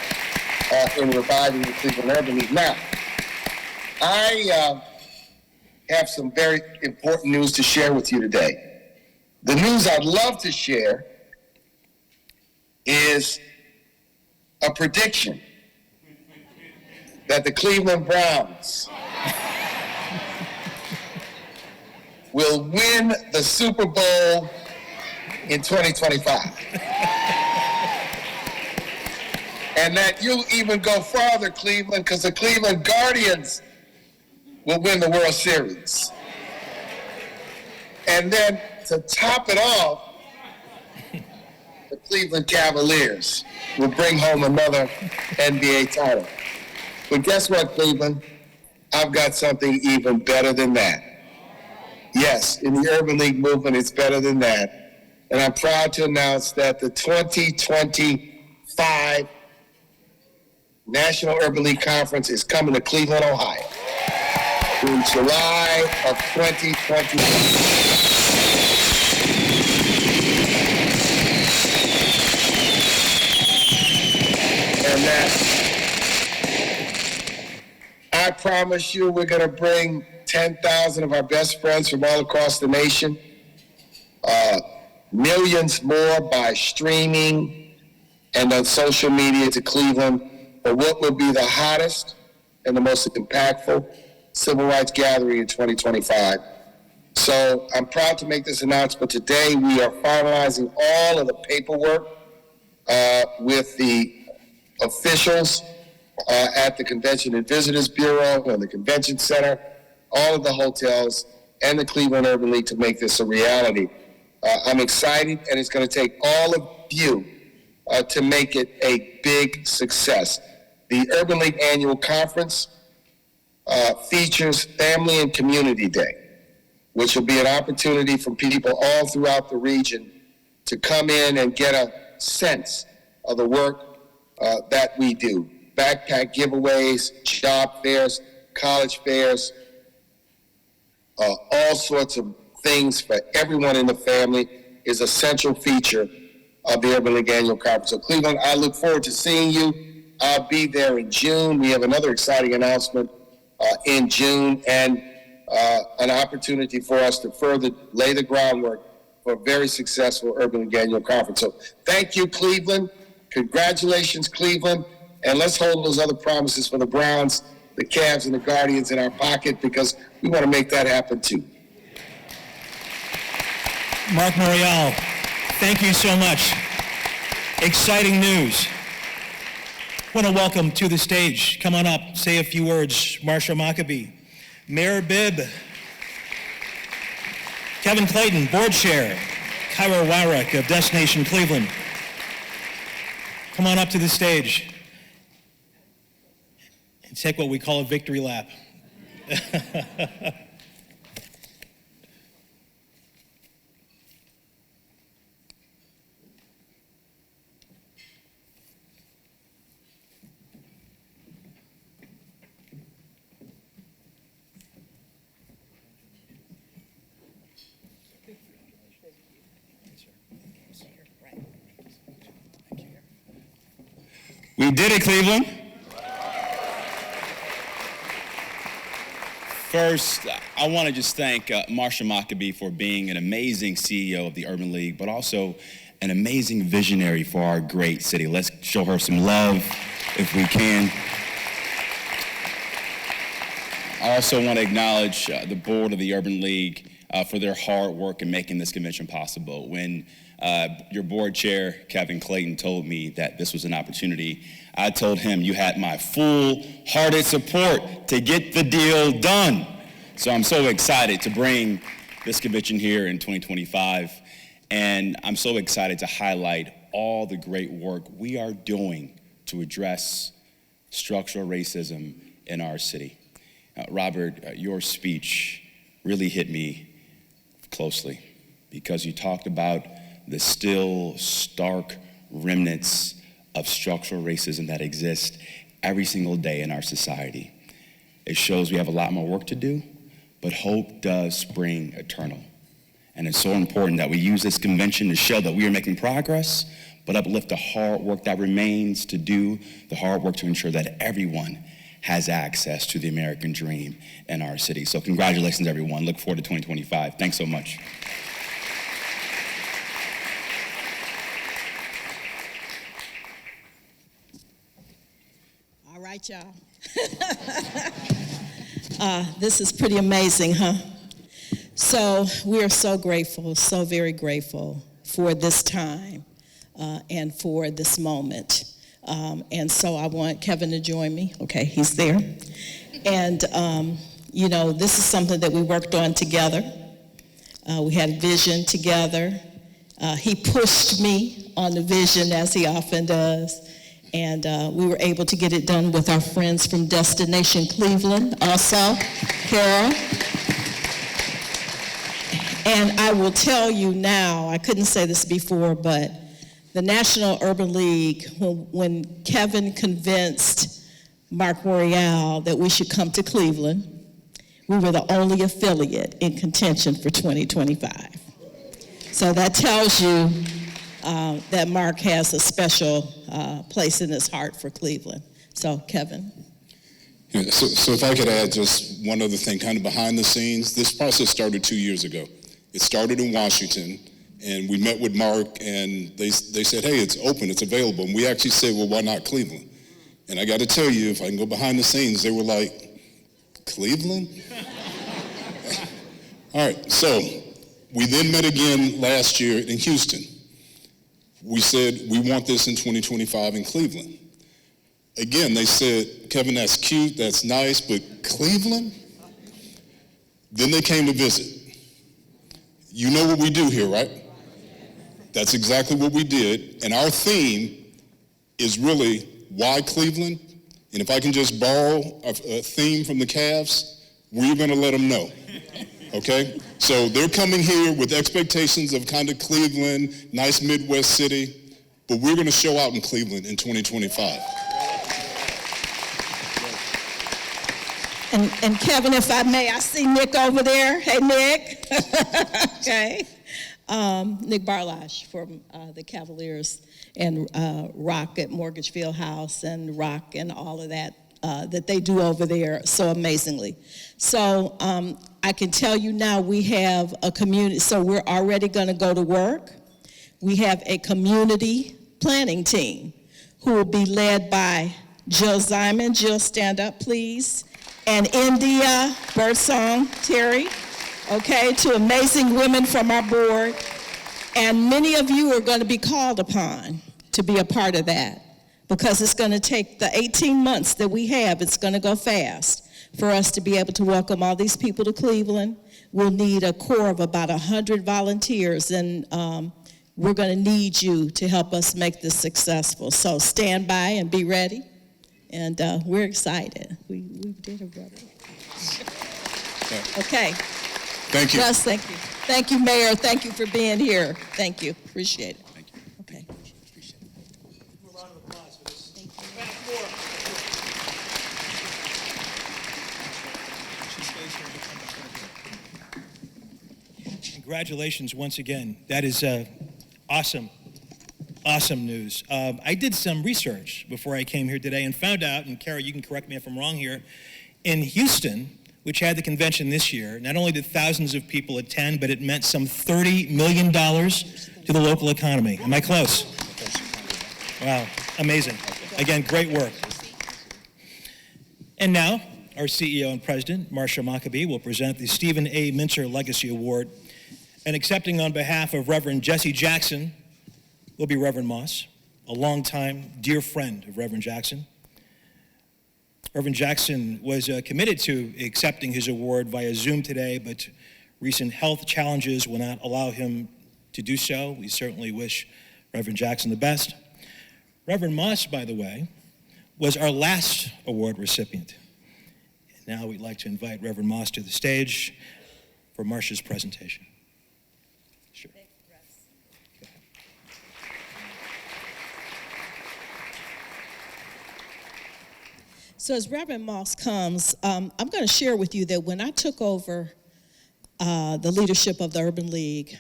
Speaker 8: in reviving the Cleveland Urban League. Now, I have some very important news to share with you today. The news I'd love to share is a prediction that the Cleveland Browns will win the Super Bowl in 2025. And that you'll even go farther, Cleveland, because the Cleveland Guardians will win the World Series. And then to top it off, the Cleveland Cavaliers will bring home another NBA title. But guess what, Cleveland? I've got something even better than that. Yes, in the Urban League movement, it's better than that. And I'm proud to announce that the 2025 National Urban League Conference is coming to Cleveland, Ohio in July of 2021. And that, I promise you, we're going to bring 10,000 of our best friends from all across the nation, millions more by streaming and on social media to Cleveland for what will be the hottest and the most impactful civil rights gathering in 2025. So I'm proud to make this announcement today. We are finalizing all of the paperwork with the officials at the Convention and Visitors Bureau and the Convention Center, all of the hotels, and the Cleveland Urban League to make this a reality. I'm excited, and it's going to take all of you to make it a big success. The Urban League Annual Conference features Family and Community Day, which will be an opportunity for people all throughout the region to come in and get a sense of the work that we do. Backpack giveaways, job fairs, college fairs, all sorts of things for everyone in the family is a central feature of the Urban League Annual Conference. So Cleveland, I look forward to seeing you. I'll be there in June. We have another exciting announcement in June and an opportunity for us to further lay the groundwork for a very successful Urban League Annual Conference. So thank you, Cleveland. Congratulations, Cleveland. And let's hold those other promises for the Browns, the Cavs, and the Guardians in our pocket because we want to make that happen too.
Speaker 1: Mark Morial, thank you so much. Exciting news. I want to welcome to the stage, come on up, say a few words, Marsha Maccabee, Mayor Bibb, Kevin Clayton, Board Chair, Kyra Wyrick of Destination Cleveland. Come on up to the stage and take what we call a victory lap.
Speaker 9: We did it, Cleveland. First, I want to just thank Marsha Maccabee for being an amazing CEO of the Urban League, but also an amazing visionary for our great city. Let's show her some love if we can. I also want to acknowledge the board of the Urban League for their hard work in making this convention possible. When your board chair, Kevin Clayton, told me that this was an opportunity, I told him you had my full-hearted support to get the deal done. So I'm so excited to bring this convention here in 2025, and I'm so excited to highlight all the great work we are doing to address structural racism in our city. Robert, your speech really hit me closely because you talked about the still stark remnants of structural racism that exist every single day in our society. It shows we have a lot more work to do, but hope does spring eternal. And it's so important that we use this convention to show that we are making progress, but uplift the hard work that remains to do, the hard work to ensure that everyone has access to the American dream in our city. So congratulations, everyone. Look forward to 2025. Thanks so much.
Speaker 10: All right, y'all. This is pretty amazing, huh? So we are so grateful, so very grateful for this time and for this moment. And so I want Kevin to join me. Okay, he's there. And, you know, this is something that we worked on together. We had vision together. He pushed me on the vision, as he often does. And we were able to get it done with our friends from Destination Cleveland also, Carol. And I will tell you now, I couldn't say this before, but the National Urban League, when Kevin convinced Mark Morial that we should come to Cleveland, we were the only affiliate in contention for 2025. So that tells you that Mark has a special place in his heart for Cleveland. So, Kevin.
Speaker 11: Yeah, so if I could add just one other thing, kind of behind the scenes, this process started 2 years ago. It started in Washington, and we met with Mark, and they said, hey, it's open, it's available. And we actually said, well, why not Cleveland? And I got to tell you, if I can go behind the scenes, they were like, Cleveland? All right, so we then met again last year in Houston. We said, we want this in 2025 in Cleveland. Again, they said, Kevin, that's cute, that's nice, but Cleveland? Then they came to visit. You know what we do here, right? That's exactly what we did. And our theme is really, why Cleveland? And if I can just borrow a theme from the Cavs, we're going to let them know. Okay? So they're coming here with expectations of kind of Cleveland, nice Midwest city, but we're going to show out in Cleveland in 2025.
Speaker 10: And Kevin, if I may, I see Nick over there. Hey, Nick. Okay. Nick Barlash from the Cavaliers and Rock at Mortgage Field House and Rock and all of that that they do over there so amazingly. So I can tell you now we have a community, so we're already going to go to work. We have a community planning team who will be led by Jill Zyman. Jill, stand up, please. And India Birdsong Terry, okay, two amazing women from our board. And many of you are going to be called upon to be a part of that because it's going to take the 18 months that we have, it's going to go fast for us to be able to welcome all these people to Cleveland. We'll need a core of about 100 volunteers, and we're going to need you to help us make this successful. So stand by and be ready. And we're excited. We did it, brother. Okay.
Speaker 11: Thank you.
Speaker 10: Yes, thank you. Thank you, Mayor. Thank you for being here. Thank you. Appreciate it.
Speaker 9: Thank you.
Speaker 10: Okay.
Speaker 9: Appreciate it.
Speaker 1: A round of applause for this. Congratulations once again. That is awesome. Awesome news. I did some research before I came here today and found out, and Kara, you can correct me if I'm wrong here, in Houston, which had the convention this year, not only did thousands of people attend, but it meant some $30 million to the local economy. Am I close? Wow, amazing. Again, great work. And now, our CEO and President, Marsha Maccabee, will present the Stephen A. Minter Legacy Award, and accepting on behalf of Reverend Jesse Jackson will be Reverend Moss, a longtime dear friend of Reverend Jackson. Reverend Jackson was committed to accepting his award via Zoom today, but recent health challenges will not allow him to do so. We certainly wish Reverend Jackson the best. Reverend Moss, by the way, was our last award recipient. And now we'd like to invite Reverend Moss to the stage for Marsha's presentation. Sure.
Speaker 10: So as Reverend Moss comes, I'm going to share with you that when I took over the leadership of the Urban League,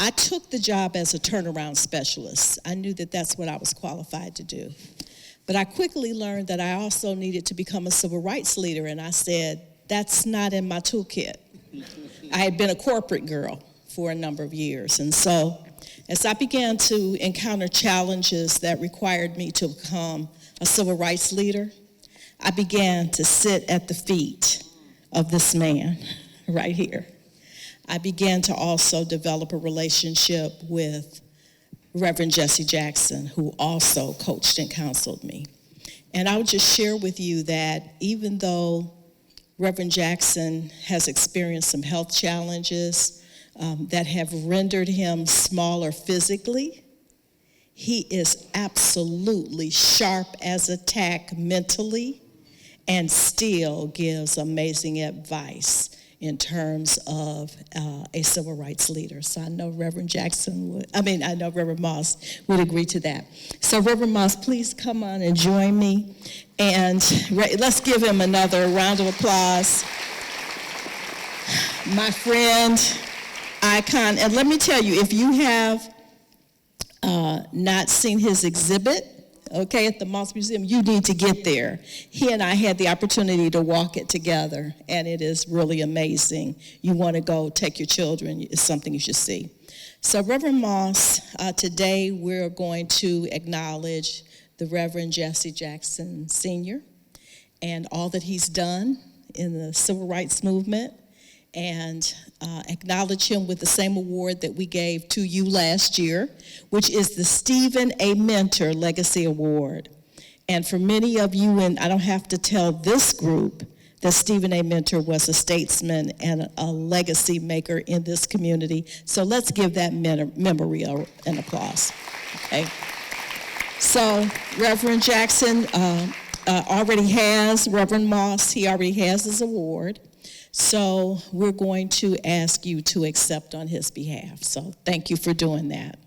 Speaker 10: I took the job as a turnaround specialist. I knew that that's what I was qualified to do. But I quickly learned that I also needed to become a civil rights leader, and I said, that's not in my toolkit. I had been a corporate girl for a number of years, and so as I began to encounter challenges that required me to become a civil rights leader, I began to sit at the feet of this man right here. I began to also develop a relationship with Reverend Jesse Jackson, who also coached and counseled me. And I would just share with you that even though Reverend Jackson has experienced some health challenges that have rendered him smaller physically, he is absolutely sharp as a tack mentally and still gives amazing advice in terms of a civil rights leader. So I know Reverend Moss would agree to that. So Reverend Moss, please come on and join me. And let's give him another round of applause. My friend, icon. And let me tell you, if you have not seen his exhibit, okay, at the Moss Museum, you need to get there. He and I had the opportunity to walk it together, and it is really amazing. You want to go take your children, it's something you should see. So Reverend Moss, today we're going to acknowledge the Reverend Jesse Jackson Sr. and all that he's done in the civil rights movement, and acknowledge him with the same award that we gave to you last year, which is the Stephen A. Mentor Legacy Award. And for many of you, and I don't have to tell this group, that Stephen A. Mentor was a statesman and a legacy maker in this community. So let's give that memory an applause. Okay. So Reverend Jackson already has, Reverend Moss, he already has his award. So we're going to ask you to accept on his behalf. So thank you for doing that.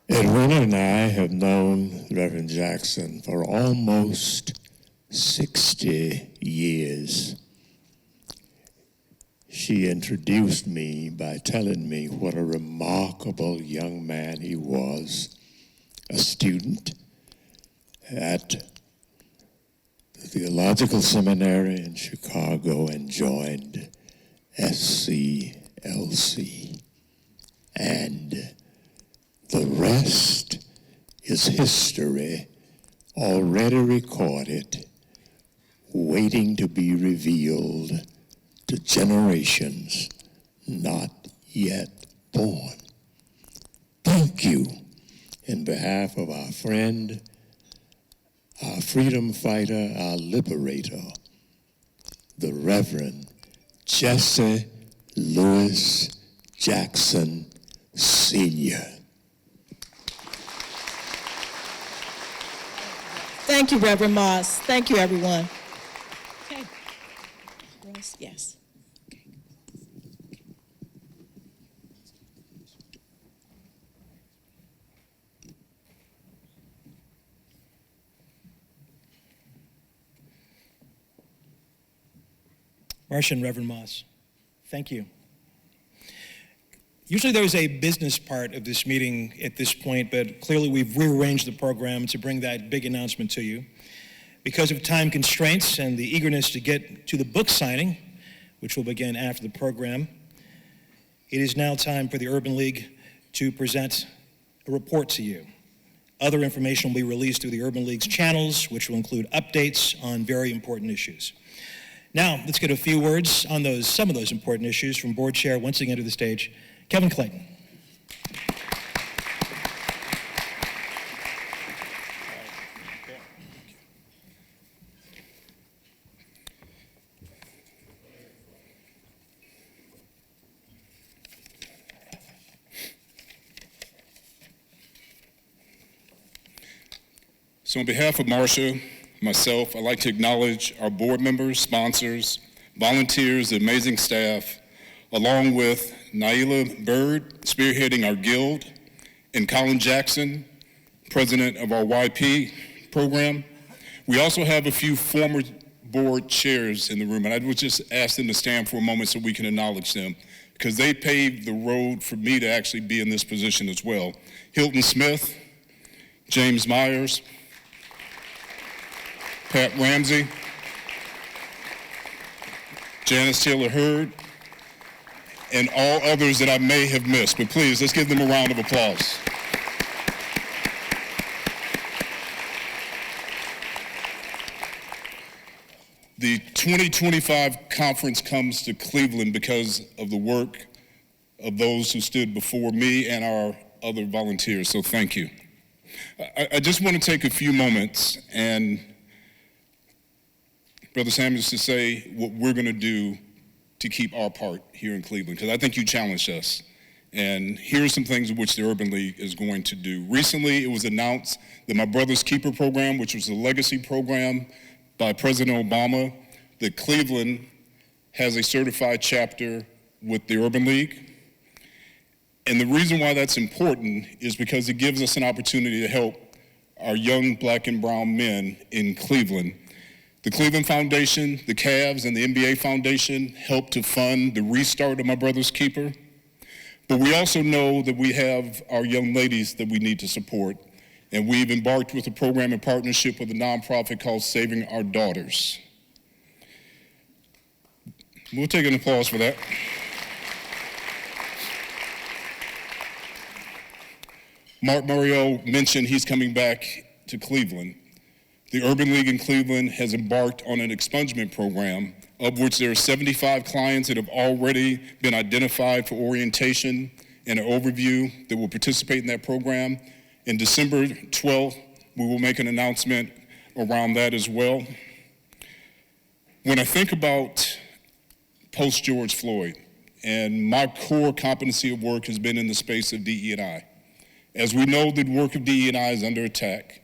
Speaker 2: Edwina and I have known Reverend Jackson for almost 60 years. She introduced me by telling me what a remarkable young man he was, a student at the Theological Seminary in Chicago and joined SCLC. And the rest is history already recorded, waiting to be revealed to generations not yet born. Thank you in behalf of our friend, our freedom fighter, our liberator, the Reverend Jesse Louis Jackson Sr.
Speaker 10: Thank you, Reverend Moss. Thank you, everyone. Okay. Rose, yes. Okay.
Speaker 1: Marcia and Reverend Moss, thank you. Usually there's a business part of this meeting at this point, but clearly we've rearranged the program to bring that big announcement to you. Because of time constraints and the eagerness to get to the book signing, which will begin after the program, it is now time for the Urban League to present a report to you. Other information will be released through the Urban League's channels, which will include updates on very important issues. Now, let's get a few words on some of those important issues from Board Chair, once again to the stage, Kevin Clayton.
Speaker 11: So on behalf of Marcia, myself, I'd like to acknowledge our board members, sponsors, volunteers, the amazing staff, along with Naila Bird, spearheading our guild, and Colin Jackson, president of our YP program. We also have a few former board chairs in the room, and I would just ask them to stand for a moment so we can acknowledge them, because they paved the road for me to actually be in this position as well. Hilton Smith, James Myers, Pat Ramsey, Janice Taylor Hurd, and all others that I may have missed. But please, let's give them a round of applause. The 2025 conference comes to Cleveland because of the work of those who stood before me and our other volunteers, so thank you. I just want to take a few moments and, Brother Samuels, to say what we're going to do to keep our part here in Cleveland, because I think you challenged us. And here are some things in which the Urban League is going to do. Recently, it was announced that my Brother's Keeper program, which was a legacy program by President Obama, that Cleveland has a certified chapter with the Urban League. And the reason why that's important is because it gives us an opportunity to help our young black and brown men in Cleveland. The Cleveland Foundation, the Cavs, and the NBA Foundation help to fund the restart of my Brother's Keeper. But we also know that we have our young ladies that we need to support. And we've embarked with a program in partnership with a nonprofit called Saving Our Daughters. We'll take an applause for that. Mark Muriel mentioned he's coming back to Cleveland. The Urban League in Cleveland has embarked on an expungement program, of which there are 75 clients that have already been identified for orientation and an overview that will participate in that program. In December 12th, we will make an announcement around that as well. When I think about post-George Floyd, and my core competency of work has been in the space of DE&I. As we know, the work of DE&I is under attack.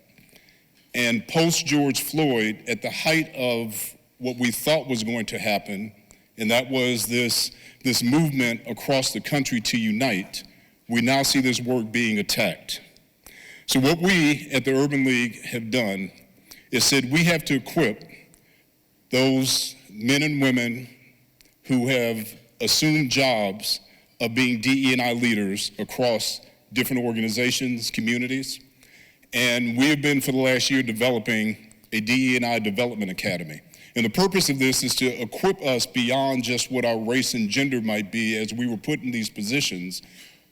Speaker 11: And post-George Floyd, at the height of what we thought was going to happen, and that was this movement across the country to unite, we now see this work being attacked. So what we at the Urban League have done is said we have to equip those men and women who have assumed jobs of being DE&I leaders across different organizations, communities. And we have been for the last year developing a DE&I development academy. And the purpose of this is to equip us beyond just what our race and gender might be as we were put in these positions.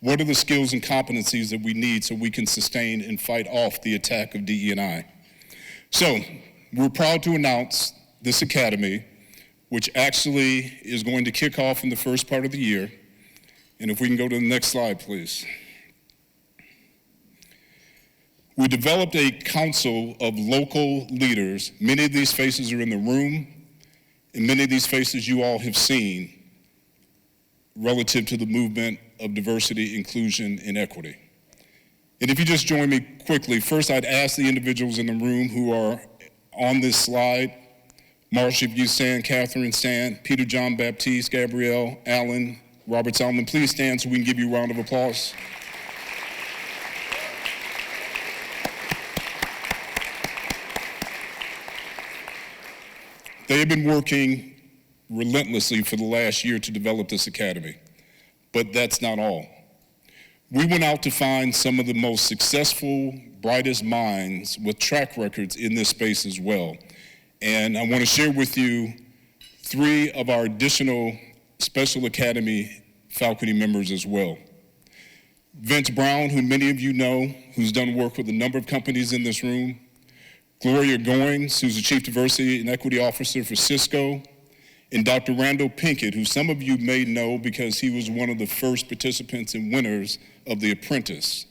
Speaker 11: What are the skills and competencies that we need so we can sustain and fight off the attack of DE&I? So we're proud to announce this academy, which actually is going to kick off in the first part of the year. And if we can go to the next slide, please. We developed a council of local leaders. Many of these faces are in the room, and many of these faces you all have seen relative to the movement of diversity, inclusion, and equity. And if you just join me quickly, first I'd ask the individuals in the room who are on this slide, Marsha, if you stand, Catherine stand, Peter John Baptiste, Gabrielle, Allen, Robert Solomon, please stand so we can give you a round of applause. They have been working relentlessly for the last year to develop this academy, but that's not all. We went out to find some of the most successful, brightest minds with track records in this space as well. And I want to share with you 3 of our additional Special Academy faculty members as well. Vince Brown, who many of you know, who's done work with a number of companies in this room. Gloria Goins, who's the Chief Diversity and Equity Officer for Cisco, and Dr. Randall Pinkett, who some of you may know because he was one of the first participants and winners of The Apprentice.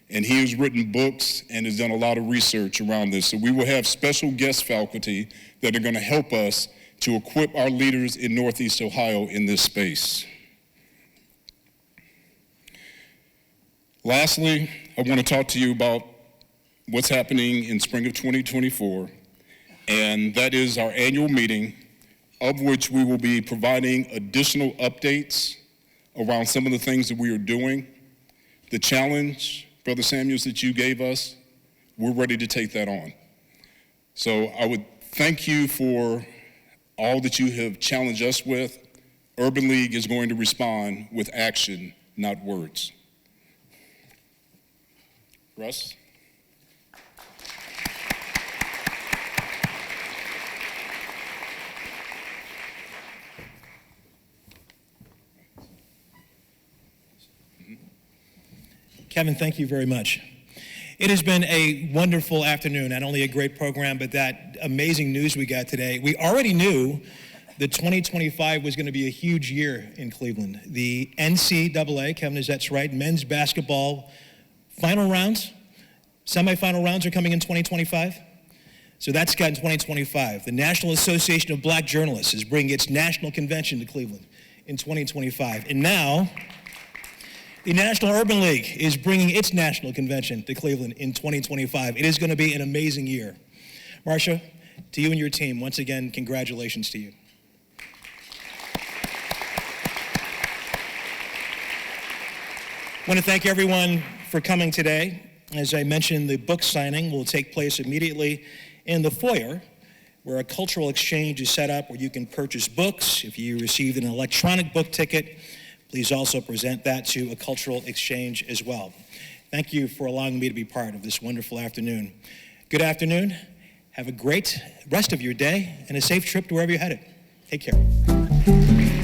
Speaker 11: And he has written books and has done a lot of research around this. So we will have special guest faculty that are going to help us to equip our leaders in Northeast Ohio in this space. Lastly, I want to talk to you about what's happening in spring of 2024, and that is our annual meeting, of which we will be providing additional updates around some of the things that we are doing. The challenge, Brother Samuels, that you gave us, we're ready to take that on. So I would thank you for all that you have challenged us with, Urban League is going to respond with action, not words. Russ?
Speaker 1: Kevin, thank you very much. It has been a wonderful afternoon, not only a great program, but that amazing news we got today. We already knew that 2025 was going to be a huge year in Cleveland. The NCAA, Kevin, is that's right, men's basketball final rounds, semifinal rounds are coming in 2025. So that's got in 2025. The National Association of Black Journalists is bringing its national convention to Cleveland in 2025. And now, the National Urban League is bringing its national convention to Cleveland in 2025. It is going to be an amazing year. Marcia, to you and your team, once again, congratulations to you. I want to thank everyone for coming today. As I mentioned, the book signing will take place immediately in the foyer, where a cultural exchange is set up where you can purchase books. If you received an electronic book ticket, please also present that to a cultural exchange as well. Thank you for allowing me to be part of this wonderful afternoon. Good afternoon. Have a great rest of your day and a safe trip to wherever you're headed. Take care.